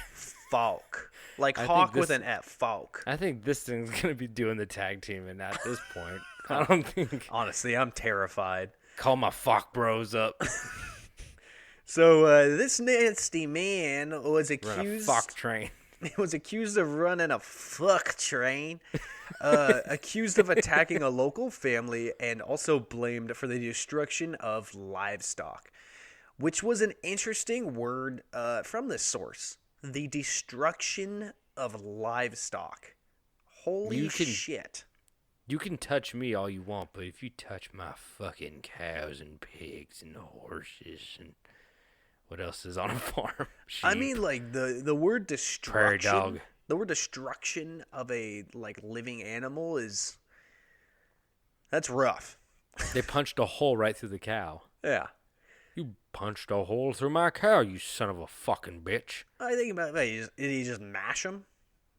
Fouke. Like hawk with an F. Fouke. I think this thing's going to be doing the tag team, and at this point, I don't think... Honestly, I'm terrified. Call my Fouke bros up. So, this nasty man was accused... Run a fuck train. He was accused of running a fuck train, accused of attacking a local family, and also blamed for the destruction of livestock. which was an interesting word from this source. The destruction of livestock. Holy shit. You can touch me all you want, but if you touch my fucking cows and pigs and horses and what else is on a farm? Sheep, I mean, like, the word destruction. prairie dog. The word destruction of a, like, living animal is... That's rough. They punched a hole right through the cow. Yeah. You punched a hole through my cow, you son of a fucking bitch. I think about it. Did he just mash them?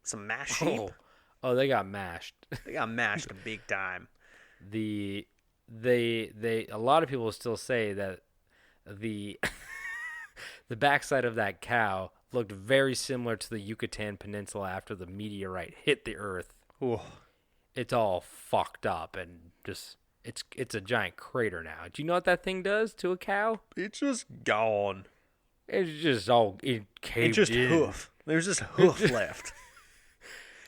Some mashed sheep? Oh, they got mashed. They got mashed big time. A lot of people still say that the the backside of that cow looked very similar to the Yucatan Peninsula after the meteorite hit the earth. Ooh. It's all fucked up and just it's a giant crater now. Do you know what that thing does to a cow? It's just gone. It's just all caved It's just in. hoof. There's just hoof left.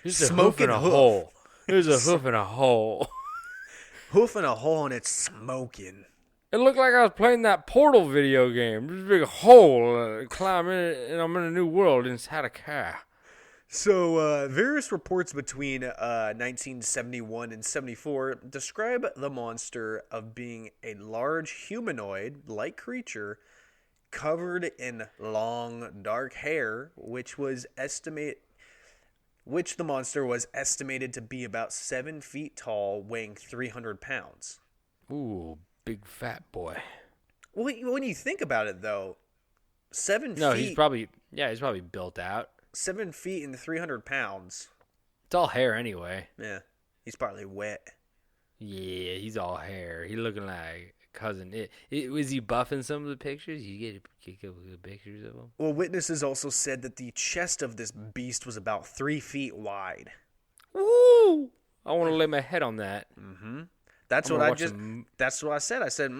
Just a Smoking hoof in a hoof. hole. There's a hoof in a hole. Hoof in a hole and it's smoking. It looked like I was playing that Portal video game. There's a big hole, climb in it, and I'm in a new world inside a cow. So, various reports between 1971 and 74 describe the monster of being a large humanoid-like creature covered in long, dark hair, which the monster was estimated to be about 7 feet tall, weighing 300 pounds. Ooh, big fat boy. Well, when you think about it, though, 7 No, feet... he's probably built out. 7 feet and 300 pounds. It's all hair anyway. Yeah, he's probably wet. Yeah, he's all hair. He looking like cousin. Was he buffing some of the pictures? You get a couple of pictures of him. Well, witnesses also said that the chest of this beast was about 3 feet wide. Woo! I want to lay my head on that. Mm-hmm. That's I'm what gonna I watch just. some- That's what I said. I said,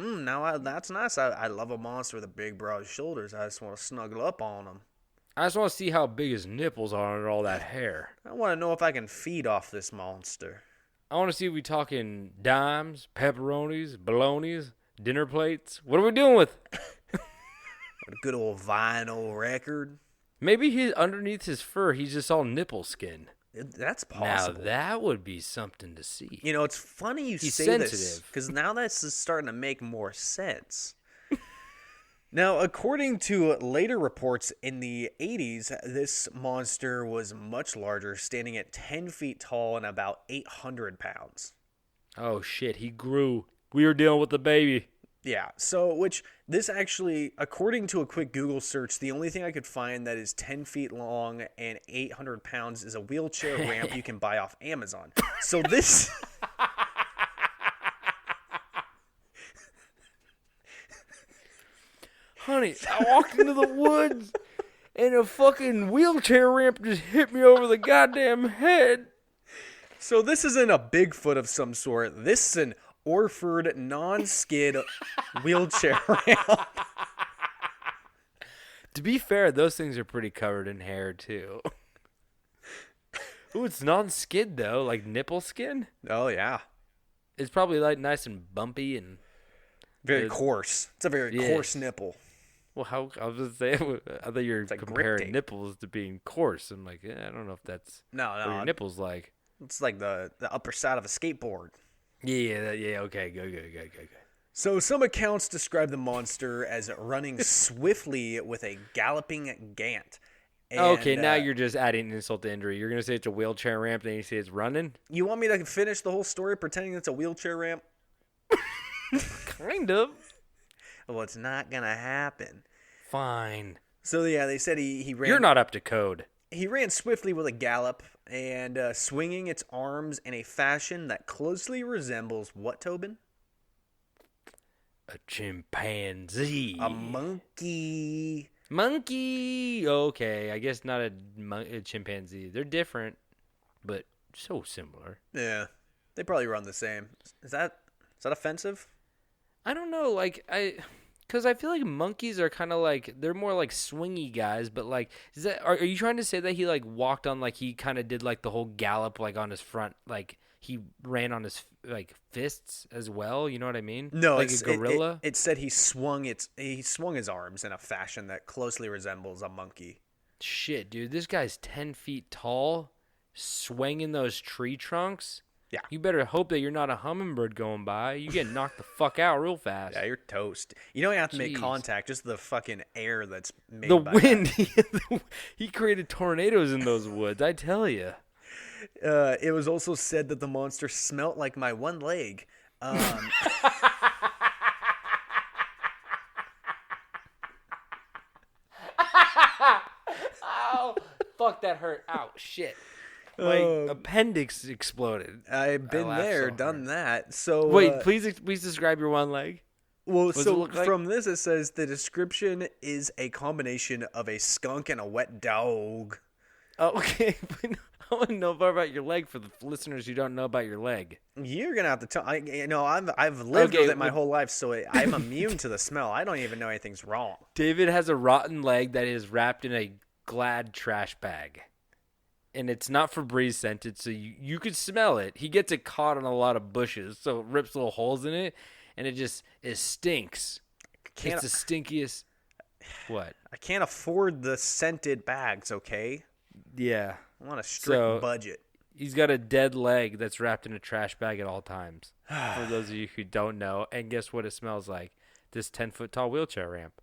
that's nice. I love a monster with big, broad shoulders. I just want to snuggle up on him. I just want to see how big his nipples are under all that hair. I want to know if I can feed off this monster. I want to see if we talking dimes, pepperonis, bolognas, dinner plates. What are we doing with? A good old vinyl record. Maybe he's underneath his fur. He's just all nipple skin. That's Now possible. that would be something to see. You know, it's funny you He's say this sensitive. because now this is starting to make more sense. Now, according to later reports in the 80s, this monster was much larger, standing at 10 feet tall and about 800 pounds. Oh shit, he grew. We were dealing with the baby. Yeah, so which this actually, according to a quick Google search, the only thing I could find that is 10 feet long and 800 pounds is a wheelchair ramp you can buy off Amazon. So this... Honey, I walked into the woods and a fucking wheelchair ramp just hit me over the goddamn head. So this isn't a Bigfoot of some sort. This is an Orford non-skid wheelchair ramp. To be fair, those things are pretty covered in hair too. Ooh, it's non-skid though, like nipple skin. Oh, yeah. It's probably like nice and bumpy and Very coarse. It's a very Yeah. coarse nipple. well. How I was just saying, I thought you were like grip comparing tape. nipples to being coarse. I'm like, I don't know if that's No, what your nipples like. It's like the upper side of a skateboard. Yeah. Okay, go. So some accounts describe the monster as running swiftly with a galloping gant. And, Okay, now you're just adding insult to injury. You're gonna say it's a wheelchair ramp, then you say it's running. You want me to finish the whole story pretending it's a wheelchair ramp? Kind of. Well, it's not gonna happen. Fine. So yeah, they said he ran. You're not up to code. He ran swiftly with a gallop and swinging its arms in a fashion that closely resembles what, Tobin? A chimpanzee. A monkey. Monkey. Okay, I guess not a chimpanzee. They're different, but so similar. Yeah, they probably run the same. Is that offensive? I don't know. Like Because I feel like monkeys are kind of like, they're more like swingy guys, but like, are you trying to say that he like walked on, like he kind of did like the whole gallop like on his front, like he ran on his like fists as well? You know what I mean? No, like a gorilla? it said he swung his arms in a fashion that closely resembles a monkey. Shit, dude, this guy's 10 feet tall, swinging those tree trunks. Yeah. You better hope that you're not a hummingbird going by. You get knocked the fuck out real fast. Yeah, you're toast. You don't even have to make Jeez. contact, just the fucking air that's made The by wind, he created tornadoes in those woods, I tell you. It was also said that the monster smelt like my one leg. Ow. Fuck, that hurt. Ow, shit. My appendix exploded. I've been laughed there, so done hard. that. So Wait, please describe your one leg. well, does it so look like? from this it says the description is a combination of a skunk and a wet dog. Oh, okay. But I want to know more about your leg for the listeners who don't know about your leg. You're gonna have to tell. I've lived Okay, with it my well- whole life, so I'm immune to the smell. I don't even know anything's wrong. David has a rotten leg that is wrapped in a Glad trash bag. And it's not Febreze scented, so you could smell it. He gets it caught on a lot of bushes, so it rips little holes in it, and it stinks. It's the stinkiest. What? I can't afford the scented bags. Okay, Yeah. I want a strict budget. He's got a dead leg that's wrapped in a trash bag at all times. For those of you who don't know, and guess what it smells like? This 10-foot tall wheelchair ramp.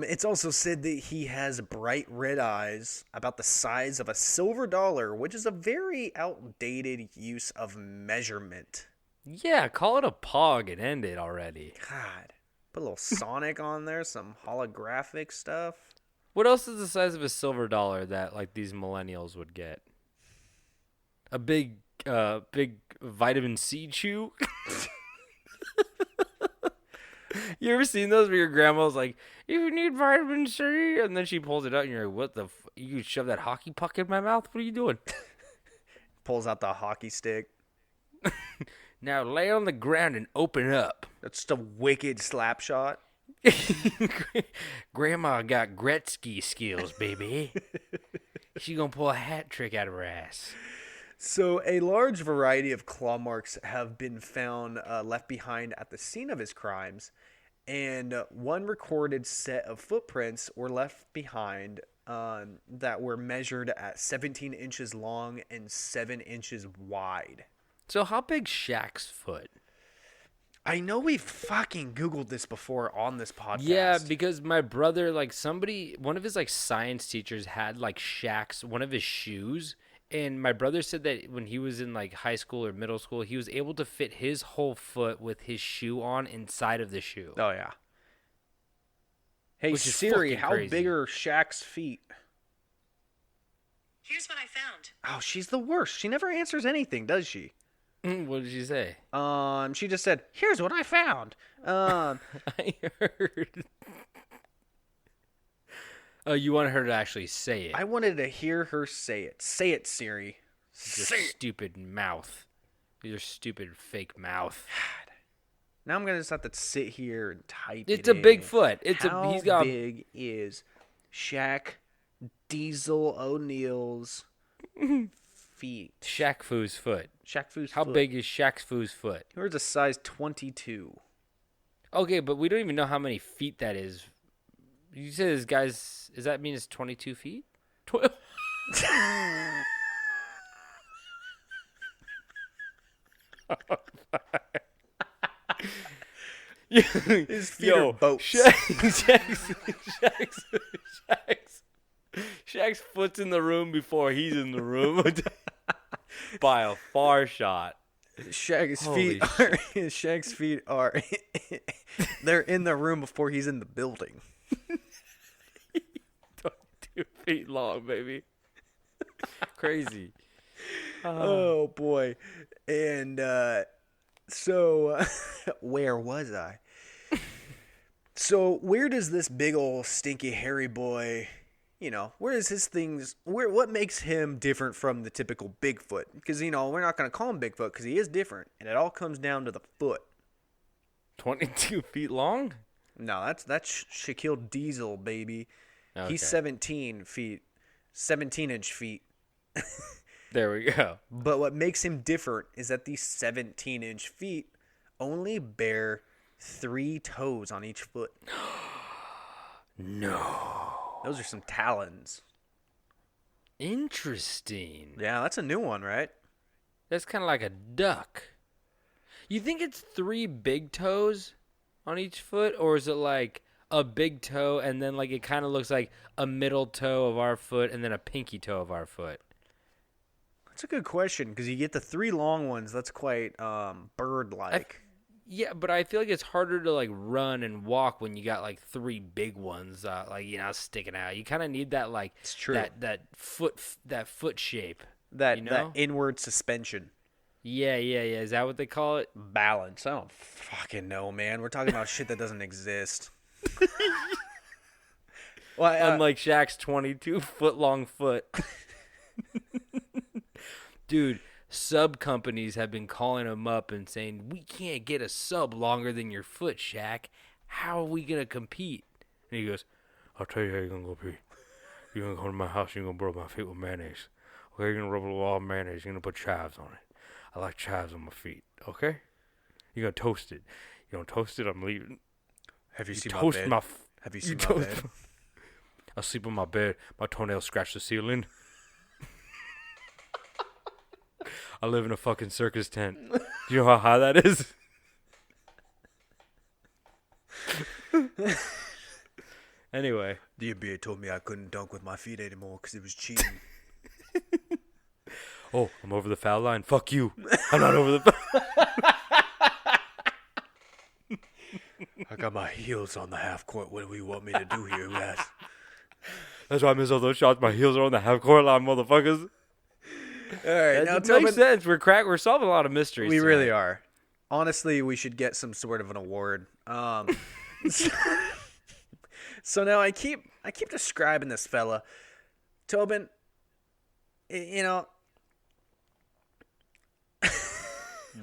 It's also said that he has bright red eyes about the size of a silver dollar, which is a very outdated use of measurement. Yeah, call it a pog and end it already. God, put a little Sonic on there, some holographic stuff. What else is the size of a silver dollar that like these millennials would get? A big vitamin C chew. You ever seen those where your grandma's like, "You need vitamin C," and then she pulls it out, and you're like, "What the? You shove that hockey puck in my mouth? What are you doing?" Pulls out the hockey stick. Now lay on the ground and open up. That's just a wicked slap shot. Grandma got Gretzky skills, baby. She gonna pull a hat trick out of her ass. So, a large variety of claw marks have been found left behind at the scene of his crimes, and one recorded set of footprints were left behind that were measured at 17 inches long and 7 inches wide. So how big's Shaq's foot? I know we've fucking Googled this before on this podcast. Yeah, because my brother, like one of his like science teachers had like one of his shoes. And my brother said that when he was in like high school or middle school, he was able to fit his whole foot with his shoe on inside of the shoe. Oh, yeah. Hey, Which is Siri, fucking how crazy. big are Shaq's feet? Here's what I found. Oh, she's the worst. She never answers anything, does she? What did she say? She just said, "Here's what I found." I heard. Oh, you want her to actually say it? I wanted to hear her say it. Say it, Siri. Your Say it. stupid mouth. Your stupid fake mouth. Now I'm gonna just have to sit here and type. It's it a big in. foot. How He's got. big is Shaq Diesel O'Neal's feet? Shaq Fu's foot. Shaq Fu's How foot. big is Shaq Fu's foot? Here's a size 22. Okay, but we don't even know how many feet that is. You said this guy's. Does that mean it's 22 feet? His feet are boats. Shaq's foot's in the room before he's in the room by a far shot. Shaq's Holy feet are they're in the room before he's in the building. 22 feet long, baby. Crazy. Oh boy. And so where was I? So where does this big old stinky hairy boy where is his things? What makes him different from the typical Bigfoot? Because we're not going to call him Bigfoot because he is different, and it all comes down to the foot. 22 feet long? No, that's Shaquille Diesel, baby. Okay. He's 17 feet, 17-inch feet. There we go. But what makes him different is that these 17-inch feet only bear 3 toes on each foot. No. Those are some talons. Interesting. Yeah, that's a new one, right? That's kind of like a duck. You think it's 3 big toes on each foot, or is it like a big toe and then like it kind of looks like a middle toe of our foot and then a pinky toe of our foot? That's a good question because you get the 3 long ones. That's quite bird-like. Yeah, but I feel like it's harder to like run and walk when you got like 3 big ones, sticking out. You kind of need that like It's true. that foot shape. That inward suspension. Yeah. Is that what they call it? Balance. I don't fucking know, man. We're talking about shit that doesn't exist. Well, Unlike Shaq's 22-foot long foot. Dude, sub companies have been calling him up and saying, we can't get a sub longer than your foot, Shaq. How are we going to compete? And he goes, I'll tell you how you're going to go pee. You're going to come to my house and you're going to rub my feet with mayonnaise. Okay, you're going to rub a little mayonnaise. You're going to put chives on it. I like chives on my feet, okay? You're going to toast it. You don't toast it, I'm leaving. have you seen Toast my bed? my Have you seen you my toast bed? I sleep on my bed. My toenails scratch the ceiling. I live in a fucking circus tent. Do you know how high that is? Anyway. The NBA told me I couldn't dunk with my feet anymore because it was cheating. Oh, I'm over the foul line. Fuck you. I'm not over the foul. I got my heels on the half court. What do you want me to do here, guys? That's why I miss all those shots. My heels are on the half court line, motherfuckers. All right, now That makes sense. We're solving a lot of mysteries. We tonight. really are. Honestly, we should get some sort of an award. So now I keep describing this fella, Tobin.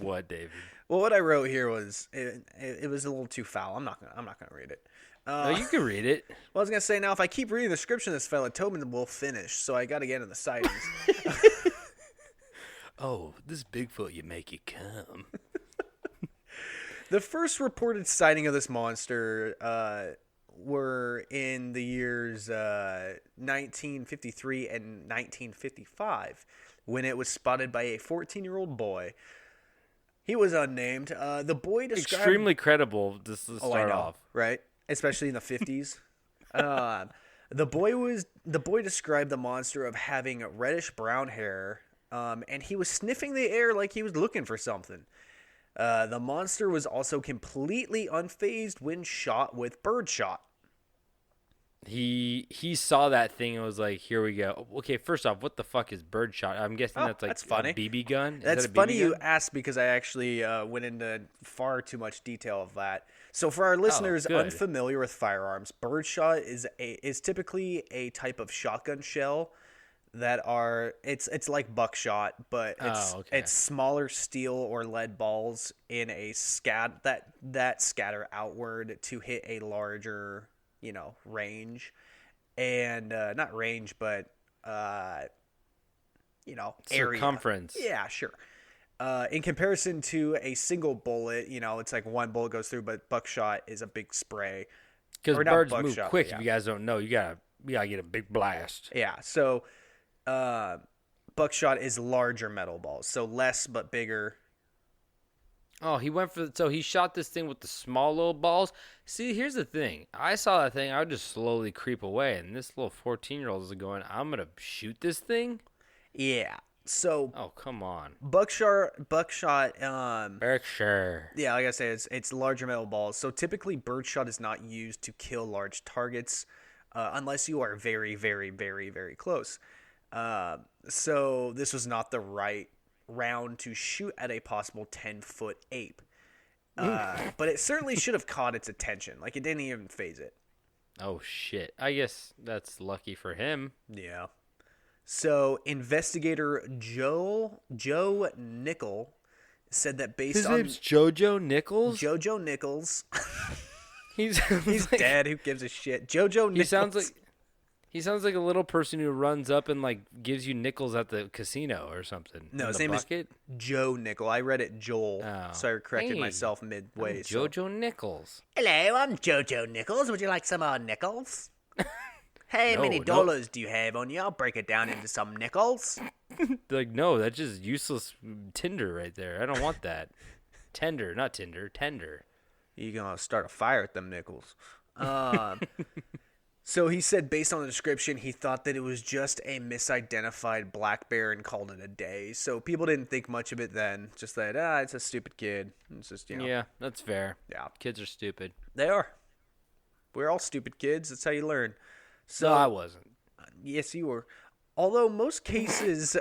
What, David? Well, what I wrote here was it was a little too foul. I'm not gonna read it. No, you can read it. Well, I was gonna say now if I keep reading the description of this fella, Tobin will finish. So I got to get in the sightings. Oh, this Bigfoot, you make it come. The first reported sighting of this monster were in the years 1953 and 1955 when it was spotted by a 14-year-old boy. He was unnamed. The boy described... Extremely credible to start I know, off. right? Especially in the 50s. The boy described the monster of having reddish-brown hair, and he was sniffing the air like he was looking for something. The monster was also completely unfazed when shot with birdshot. He saw that thing and was like, "Here we go." Okay, first off, what the fuck is birdshot? I'm guessing that's like that's funny. a BB gun. Is That's that a BB funny you gun? asked because I actually went into far too much detail of that. So for our listeners good. unfamiliar with firearms, birdshot is typically a type of shotgun shell that are it's like buckshot, but it's smaller steel or lead balls in a that scatter outward to hit a larger range, and not range, but area. Circumference. Yeah, sure. In comparison to a single bullet, it's like one bullet goes through, but buckshot is a big spray. Because Or not birds move buckshot, quick. yeah. If you guys don't know, you gotta get a big blast. Yeah, so buckshot is larger metal balls, so less but bigger. Oh, he shot this thing with the small little balls. See, here's the thing. I saw that thing. I would just slowly creep away, and this little 14-year-old is going, "I'm gonna shoot this thing." Yeah. So Oh, come on. buckshot. Berkshire. Yeah, like I say, it's larger metal balls. So typically, birdshot is not used to kill large targets unless you are very, very, very, very close. So this was not the right round to shoot at a possible 10-foot ape. But it certainly should have caught its attention. Like, it didn't even phase it. Oh shit! I guess that's lucky for him. Yeah. So investigator Joe Nickel said that based His on name's Jojo Nichols. Jojo Nichols, He's dead. Who gives a shit? Jojo Nichols. He sounds like a little person who runs up and like gives you nickels at the casino or something. No, In his the name bucket? is Joe Nickel. I read it Joel, Oh. so I corrected Hey, myself midway. I'm so- Jojo Nichols. Hello, I'm Jojo Nichols. Would you like some nickels? Hey, how many No. dollars do you have on you? I'll break it down into some nickels. Like, no, that's just useless Tinder right there. I don't want that. Tender, not Tinder. Tender. You're gonna start a fire at them nickels. So he said, based on the description, he thought that it was just a misidentified black bear and called it a day. So people didn't think much of it then. Just that, it's a stupid kid. It's just, Yeah, that's fair. Yeah. Kids are stupid. They are. We're all stupid kids. That's how you learn. So No, I wasn't. Yes, you were. Although most cases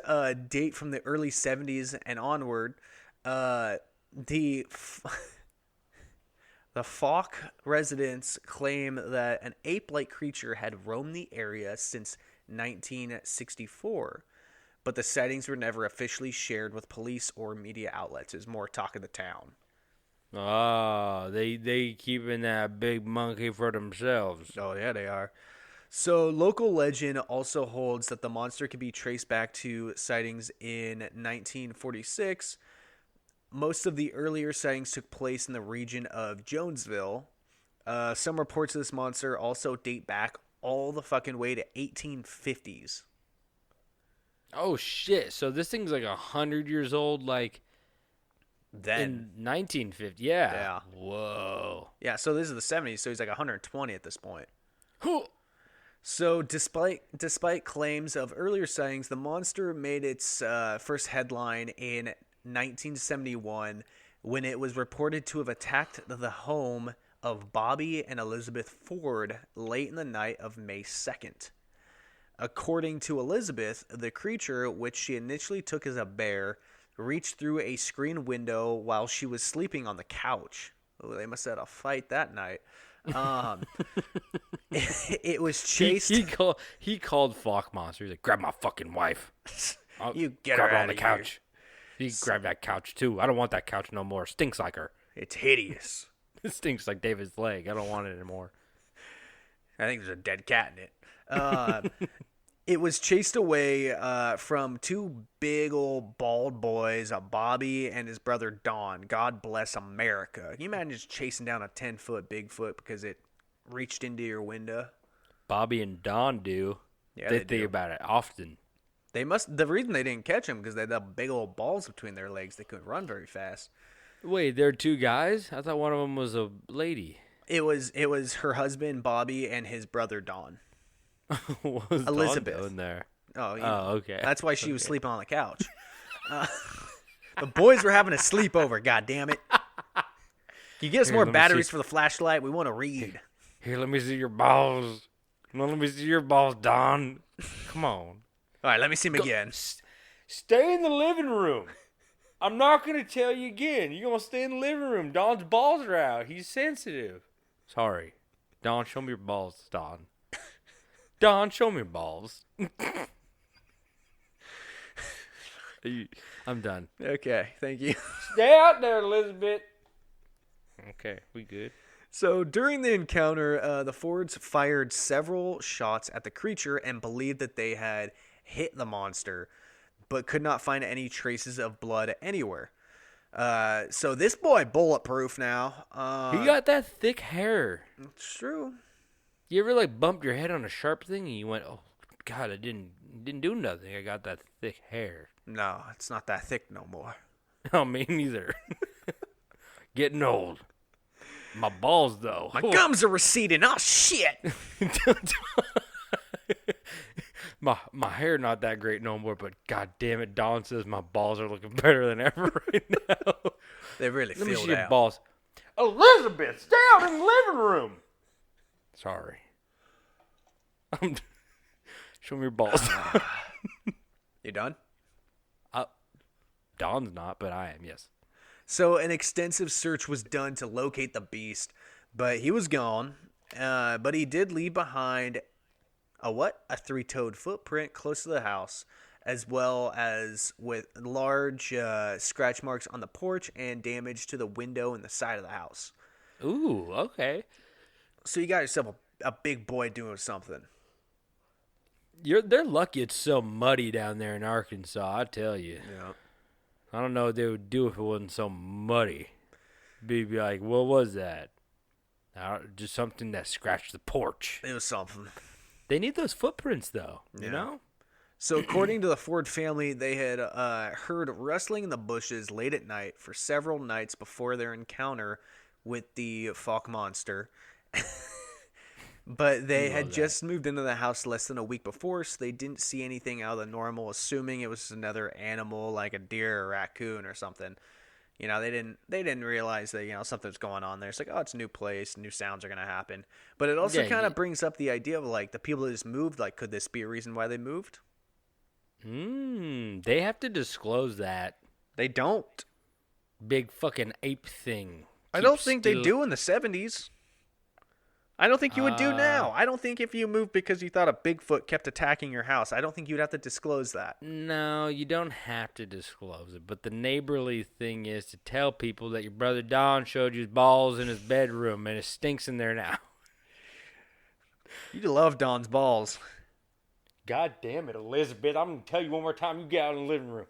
date from the early 70s and onward, the Fouke residents claim that an ape-like creature had roamed the area since 1964, but the sightings were never officially shared with police or media outlets. It was more talk of the town. Oh, they keeping that big monkey for themselves. Oh, yeah, they are. So, local legend also holds that the monster can be traced back to sightings in 1946. Most of the earlier sightings took place in the region of Jonesville. Some reports of this monster also date back all the fucking way to 1850s. Oh shit! So this thing's like 100 years old, like Then, in 1950. Yeah. Yeah. Whoa. yeah, so this is the 70s, so he's like 120 at this point. Huh. So, despite claims of earlier sightings, the monster made its first headline in 1971 when it was reported to have attacked the home of Bobby and Elizabeth Ford late in the night of May 2nd. According to Elizabeth, the creature, which she initially took as a bear, reached through a screen window while she was sleeping on the couch. Oh, they must have had a fight that night. It was chased. He called Fouke monster. He's like, grab my fucking wife. You get grab her her on outta the couch. He grabbed that couch too. I don't want that couch no more. Stinks like her. It's hideous. It stinks like David's leg. I don't want it anymore. I think there's a dead cat in it. It was chased away from two big old bald boys, Bobby and his brother Don. God bless America. Can you imagine just chasing down a 10-foot Bigfoot because it reached into your window? Bobby and Don do. Yeah, they they think do. about it often. They must. The reason they didn't catch him because they had the big old balls between their legs. They couldn't run very fast. Wait, there are two guys? I thought one of them was a lady. It was her husband Bobby and his brother Don. What was Don Elizabeth. doing there? Oh, okay. That's why she was sleeping on the couch. The boys were having a sleepover. God damn it! Can you get us Here, more let me batteries see. for the flashlight? We want to read. Here, let me see your balls. Come on, let me see your balls, Don. Come on. All right, let me see him again. Stay in the living room. I'm not going to tell you again. You're going to stay in the living room. Don's balls are out. He's sensitive. Sorry. Don, show me your balls, Don. Don, show me your balls. I'm done. Okay, thank you. Stay out there, Elizabeth. Okay, we good. So during the encounter, the Fords fired several shots at the creature and believed that they had hit the monster, but could not find any traces of blood anywhere. So this boy bulletproof now. He got that thick hair. It's true. You ever like bumped your head on a sharp thing and you went, "Oh God, I didn't do nothing. I got that thick hair." No, it's not that thick no more. Oh, me neither. Getting old. My balls though. My gums are receding. Oh shit! my hair not that great no more, but God damn it, Don says my balls are looking better than ever right now. They really Let me feel see your out. balls. Elizabeth, stay out in the living room. Sorry. Show me your balls. You done? Don's not, but I am, yes. So an extensive search was done to locate the beast, but he was gone. But he did leave behind a what? A three-toed footprint close to the house, as well as with large scratch marks on the porch and damage to the window in the side of the house. Ooh, okay. So you got yourself a big boy doing something. They're lucky it's so muddy down there in Arkansas, I tell you. Yeah. I don't know what they would do if it wasn't so muddy. Be like, what was that? Just something that scratched the porch. It was something. They need those footprints, though. You Yeah. know? So according to the Ford family, they had heard rustling in the bushes late at night for several nights before their encounter with the Fouke monster. But they had just moved into the house less than a week before, so they didn't see anything out of the normal, assuming it was another animal like a deer or raccoon or something. You know, they didn't realize that, you know, something's going on there. It's like, oh, it's a new place, new sounds are going to happen. But it also kind of brings up the idea of, like, the people that just moved, like, could this be a reason why they moved? They have to disclose that They don't. big fucking ape thing. I don't think they do in the 70s. I don't think you would do now. I don't think if you moved because you thought a Bigfoot kept attacking your house, I don't think you'd have to disclose that. No, you don't have to disclose it. But the neighborly thing is to tell people that your brother Don showed you his balls in his bedroom and it stinks in there now. You love Don's balls. God damn it, Elizabeth. I'm going to tell you one more time. You get out in the living room.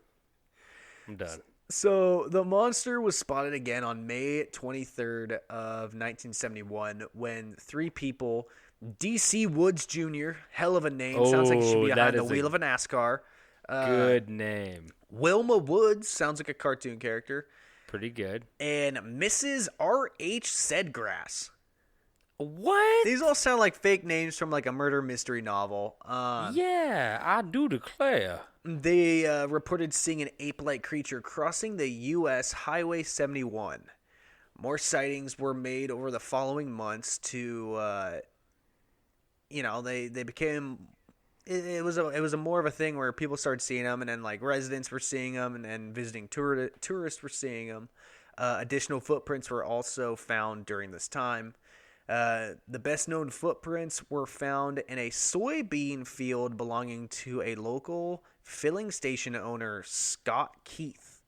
I'm done. So the monster was spotted again on May 23rd of 1971 when three people, D.C. Woods Jr., hell of a name, sounds like he should be behind the wheel of a NASCAR. Good name. Wilma Woods, sounds like a cartoon character. Pretty good. And Mrs. R.H. Sedgrass. What? These all sound like fake names from like a murder mystery novel. Yeah, I do declare. They reported seeing an ape-like creature crossing the U.S. Highway 71. More sightings were made over the following months to, they became... It was a more of a thing where people started seeing them, and then like residents were seeing them, and visiting tourists were seeing them. Additional footprints were also found during this time. The best-known footprints were found in a soybean field belonging to a local filling station owner, Scott Keith.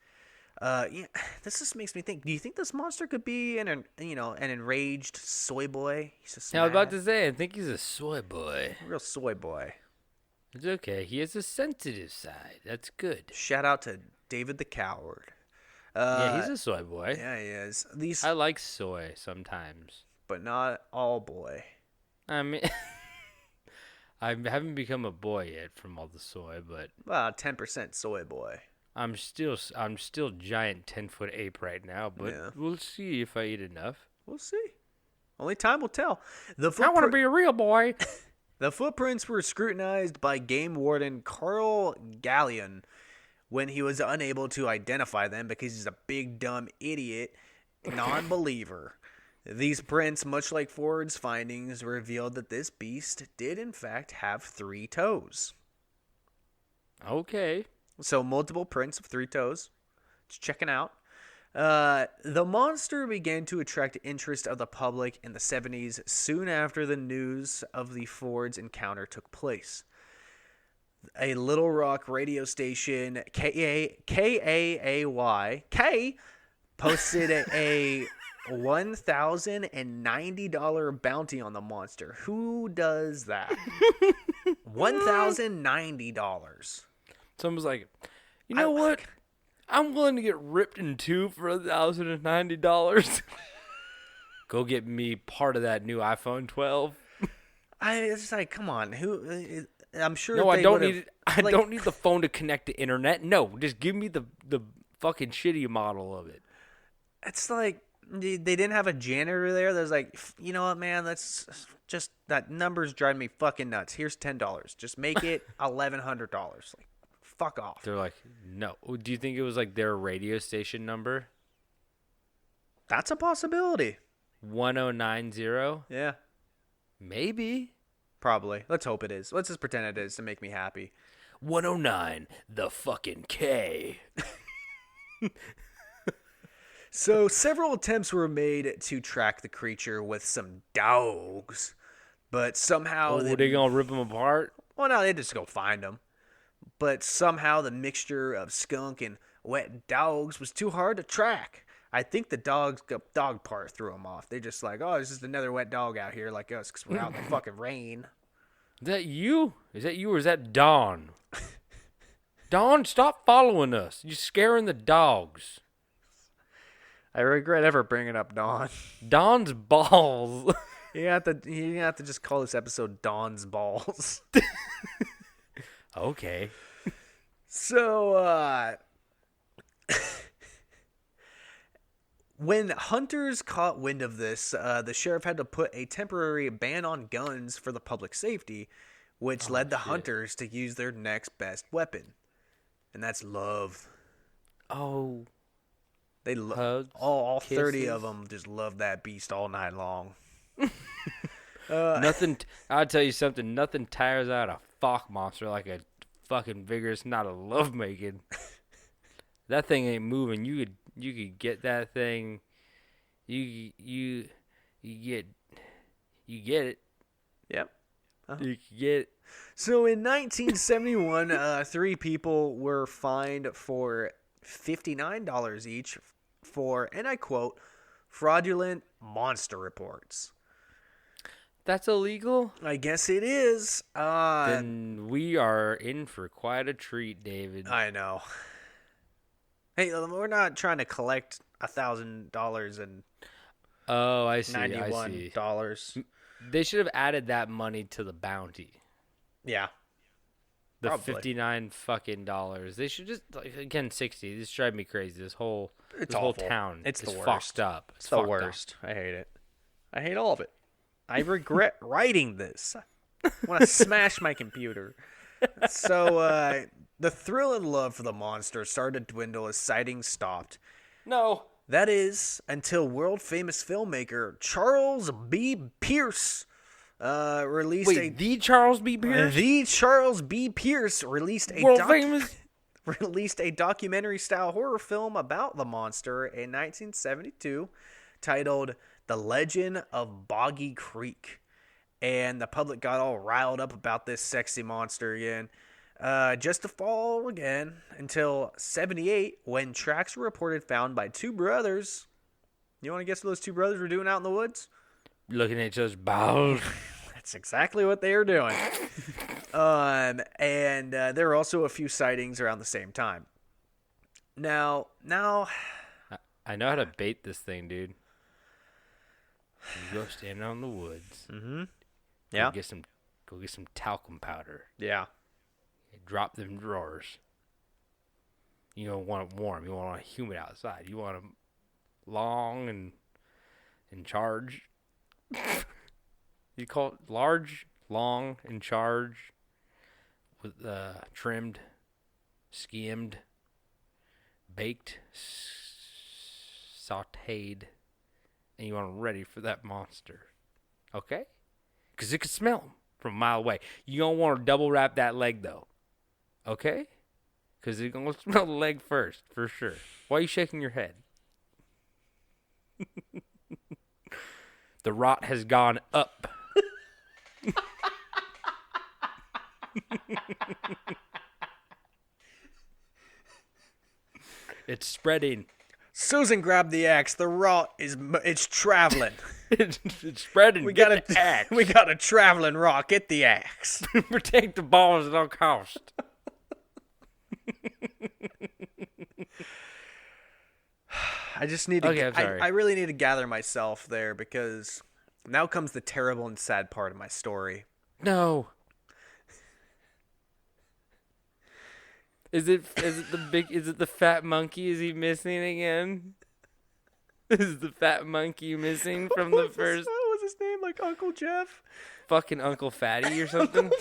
This just makes me think. Do you think this monster could be an enraged soy boy? He's just I was about to say, I think he's a soy boy. real soy boy. It's okay. He has a sensitive side. That's good. Shout out to David the Coward. Yeah, he's a soy boy. Yeah, he is. I like soy sometimes. But not all boy. I mean, I haven't become a boy yet from all the soy, but 10% soy boy. I'm still giant 10-foot ape right now. But we'll see if I eat enough. We'll see. Only time will tell. I want to be a real boy. The footprints were scrutinized by game warden Carl Gallion when he was unable to identify them because he's a big dumb idiot non-believer. These prints, much like Ford's findings, revealed that this beast did in fact have 3 toes. Okay. So multiple prints of 3 toes. Just checking out. The monster began to attract interest of the public in the 70s soon after the news of the Ford's encounter took place. A Little Rock radio station, KAAY, posted a $1,090 bounty on the monster. Who does that? $1,090. Someone's like, you know what? I'm willing to get ripped in two for $1,090. Go get me part of that new iPhone 12. It's like, come on. Who? I'm sure. No, I don't need it. I don't need the phone to connect to internet. No, just give me the fucking shitty model of it. It's like they didn't have a janitor there. There's like, you know what, man? That's just that number's driving me fucking nuts. Here's $10. Just make it $1,100. Like, fuck off. They're like, no. Do you think it was like their radio station number? That's a possibility. 1090. Yeah, maybe. probably. Let's hope it is. Let's just pretend it is to make me happy. 109, the fucking K. So several attempts were made to track the creature with some dogs, but somehow Oh, they gonna rip them apart? well, no, they just go find them. But somehow the mixture of skunk and wet dogs was too hard to track. I think the dog part threw them off. They're just like, oh, it's just another wet dog out here like us because we're out in the fucking rain. Is that you? Is that you or is that Dawn? Dawn, stop following us. You're scaring the dogs. I regret ever bringing up Dawn. Dawn's balls. You have to just call this episode Dawn's Balls. Okay. So, when hunters caught wind of this, the sheriff had to put a temporary ban on guns for the public safety, which led the hunters to use their next best weapon, and that's love. Oh. They Hugs, all 30 kisses. of them just love that beast all night long. Nothing. I'll tell you something. Nothing tires out a Fouke monster like a fucking vigorous knot of lovemaking. That thing ain't moving. You could get that thing. You get it. Yep. You could get it. So in 1971, 3 people were fined for $59 each for, and I quote, fraudulent monster reports. That's illegal. I guess it is. Then we are in for quite a treat, David. I know. Hey, we're not trying to collect $1,000 and Oh, I see. $91. They should have added that money to the bounty. Yeah. The Probably. 59 fucking dollars. They should just again 60. This drives me crazy. This whole awful. town It's is the worst. fucked up. It's the fucked up. worst. I hate it. I hate all of it. I regret writing this. I want to smash my computer. So, the thrill and love for the monster started to dwindle as sightings stopped. No. That is, until world-famous filmmaker Charles B. Pierce released Wait, the Charles B. Pierce? The Charles B. Pierce released a World famous? released a documentary-style horror film about the monster in 1972 titled The Legend of Boggy Creek. And the public got all riled up about this sexy monster again. Just to fall again until 78 when tracks were reported found by 2 brothers. You want to guess what those 2 brothers were doing out in the woods? Looking at each other's balls. That's exactly what they were doing. And there were also a few sightings around the same time. Now, I know how to bait this thing, dude. You go stand out in the woods. mm-hmm. Yeah, Go get some talcum powder. yeah. Drop them drawers. You don't want it warm. You want it humid outside. You want them long and in charge. You call it large, long, in charge, with trimmed, skimmed, baked, sautéed, and you want them ready for that monster. Okay? Because it could smell them from a mile away. You don't want to double wrap that leg, though. Okay? Because you're going to smell the leg first, for sure. Why are you shaking your head? The rot has gone up. It's spreading. Susan grabbed the axe. The rot it's traveling. It's spreading. We Get got the axe. we got a traveling rot. Get the axe. Protect the balls at all cost. I just need to. Okay, I'm sorry. I really need to gather myself there because now comes the terrible and sad part of my story. No. Is it the fat monkey? Is he missing again? Is the fat monkey missing from the first What was his name? Like Uncle Jeff? fucking Uncle Fatty or something?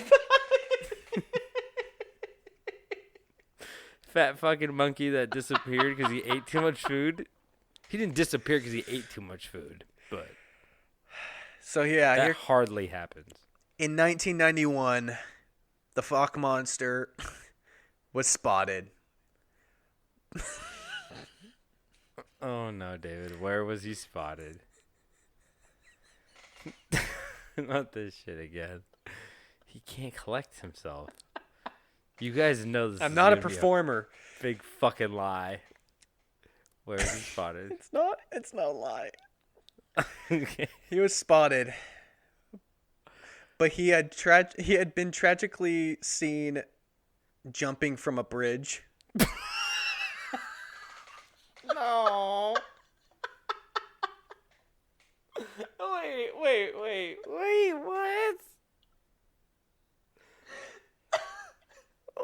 Fat fucking monkey that disappeared because he ate too much food. He didn't disappear because he ate too much food, but So yeah, that hardly happens. in 1991, the Fouke monster was spotted. Oh no, David. Where was he spotted? Not this shit again. He can't collect himself. You guys know this. I'm is not a gonna be performer. big fucking lie. Where was he spotted? It's no lie. Okay. He was spotted, but he had been tragically seen jumping from a bridge. No. Wait, what?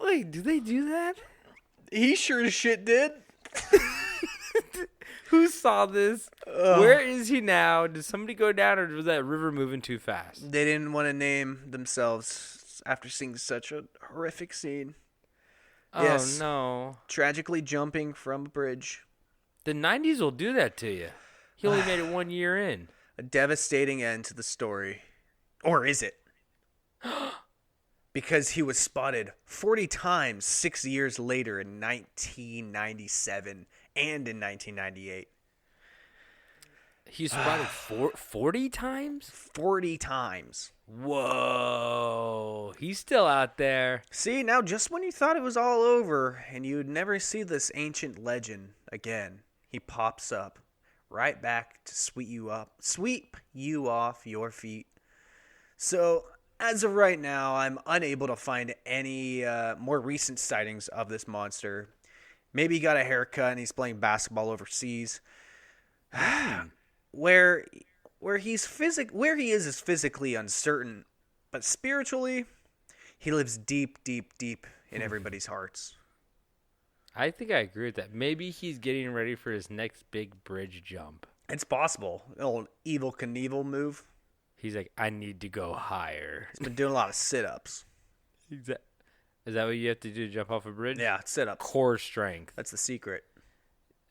Wait, do they do that? He sure as shit did. Who saw this? Where is he now? Did somebody go down, or was that river moving too fast? They didn't want to name themselves after seeing such a horrific scene. Oh, Yes. no. Tragically jumping from a bridge. The 90s will do that to you. He only made it 1 year in. A devastating end to the story. Or is it? Because he was spotted 40 times 6 years later in 1997 and in 1998. He's spotted 40 times? 40 times. Whoa. He's still out there. See, now just when you thought it was all over and you would never see this ancient legend again, he pops up right back to sweep you off your feet. So, as of right now, I'm unable to find any more recent sightings of this monster. Maybe he got a haircut and he's playing basketball overseas. Where he is physically uncertain, but spiritually, he lives deep, deep, deep in everybody's hearts. I think I agree with that. Maybe he's getting ready for his next big bridge jump. It's possible. An old Evil Knievel move. He's like, I need to go higher. He's been doing a lot of sit-ups. Is that what you have to do to jump off a bridge? Yeah, sit-ups. Core strength. That's the secret.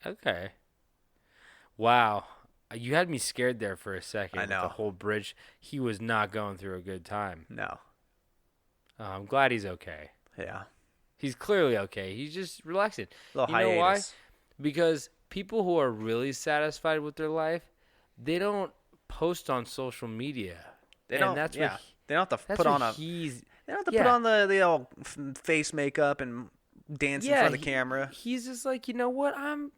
Okay. Wow. You had me scared there for a second. I know. With the whole bridge. He was not going through a good time. No. I'm glad he's okay. Yeah. He's clearly okay. He's just relaxing. Little You know why? hiatus. Because people who are really satisfied with their life, they don't post on social media. They And don't. that's Yeah. what They don't have to that's put what on a. he's They don't have to yeah. put on the old face makeup and dance in front of the camera. He's just like, you know what? I'm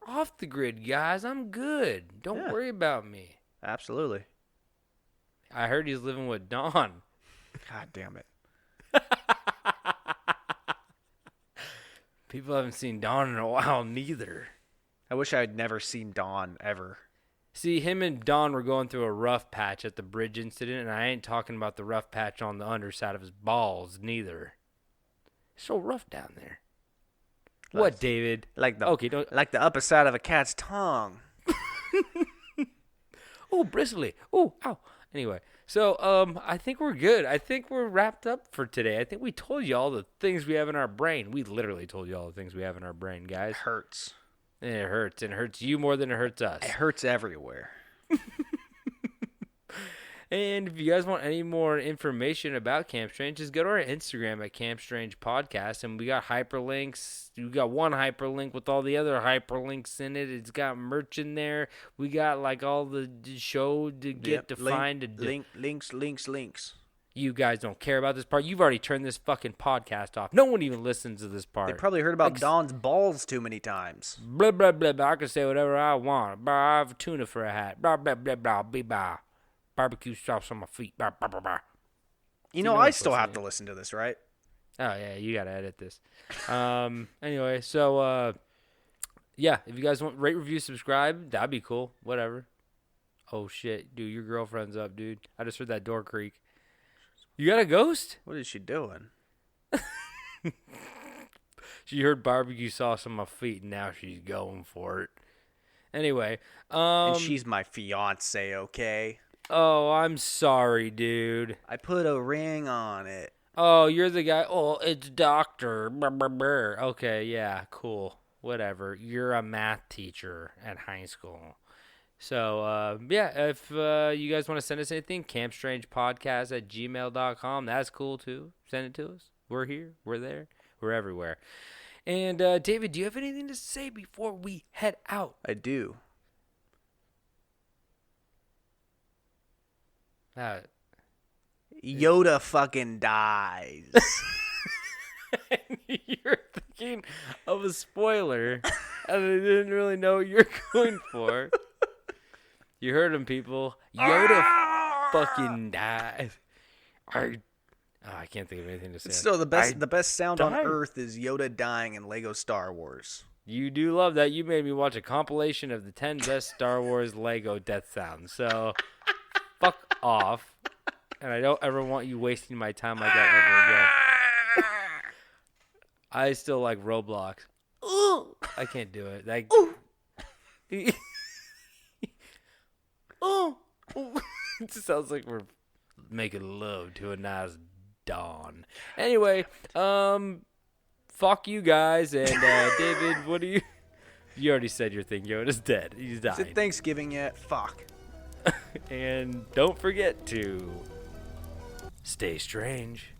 off the grid, guys. I'm good. Don't Yeah. worry about me. Absolutely. I heard he's living with Dawn. God damn it. People haven't seen Dawn in a while, neither. I wish I had never seen Dawn ever. See, him and Dawn were going through a rough patch at the bridge incident, and I ain't talking about the rough patch on the underside of his balls, neither. It's so rough down there. What, David? Like the Okay, don't. like the upper side of a cat's tongue. Oh, bristly. Oh, ow. Anyway, so I think we're good. I think we're wrapped up for today. I think we told you all the things we have in our brain. We literally told you all the things we have in our brain, guys. It hurts. And it hurts. And it hurts you more than it hurts us. It hurts everywhere. And if you guys want any more information about Camp Strange, just go to our Instagram at Camp Strange Podcast, and we got hyperlinks. We got one hyperlink with all the other hyperlinks in it. It's got merch in there. We got like all the show to get to find. Links. You guys don't care about this part. You've already turned this fucking podcast off. No one even listens to this part. They probably heard about Dawn's balls too many times. Blah, blah, blah, blah. I can say whatever I want. Blah, I have tuna for a hat. Blah, blah, blah, blah, blah, blah. Barbecue sauce on my feet. Blah, blah, blah, blah. You know I still have to listen to this, right? Oh, yeah, you got to edit this. Anyway, so, yeah, if you guys want rate, review, subscribe, that'd be cool. Whatever. Oh, shit. Dude, your girlfriend's up, dude. I just heard that door creak. You got a ghost? What is she doing? She heard barbecue sauce on my feet, and now she's going for it. Anyway. And she's my fiance, okay? Oh, I'm sorry, dude. I put a ring on it. Oh, you're the guy. Oh, it's Doctor. Brr, brr, brr. Okay, yeah, cool. Whatever. You're a math teacher at high school. So, yeah, if you guys want to send us anything, campstrangepodcast@gmail.com. That's cool, too. Send it to us. We're here. We're there. We're everywhere. And David, do you have anything to say before we head out? I do. Yoda fucking dies. You're thinking of a spoiler, and I didn't really know what you're going for. You heard him, people. Yoda fucking died. I can't think of anything to say. Still, the best sound on Earth is Yoda dying in Lego Star Wars. You do love that. You made me watch a compilation of the 10 best Star Wars Lego death sounds. So, fuck off. And I don't ever want you wasting my time like that ever again. I still like Roblox. I can't do it. Like, it just sounds like we're making love to a nice dawn. Anyway, fuck you guys. And David, what do you? You already said your thing. Yoda's dead. He's died. Is it Thanksgiving yet? Fuck. And don't forget to stay strange.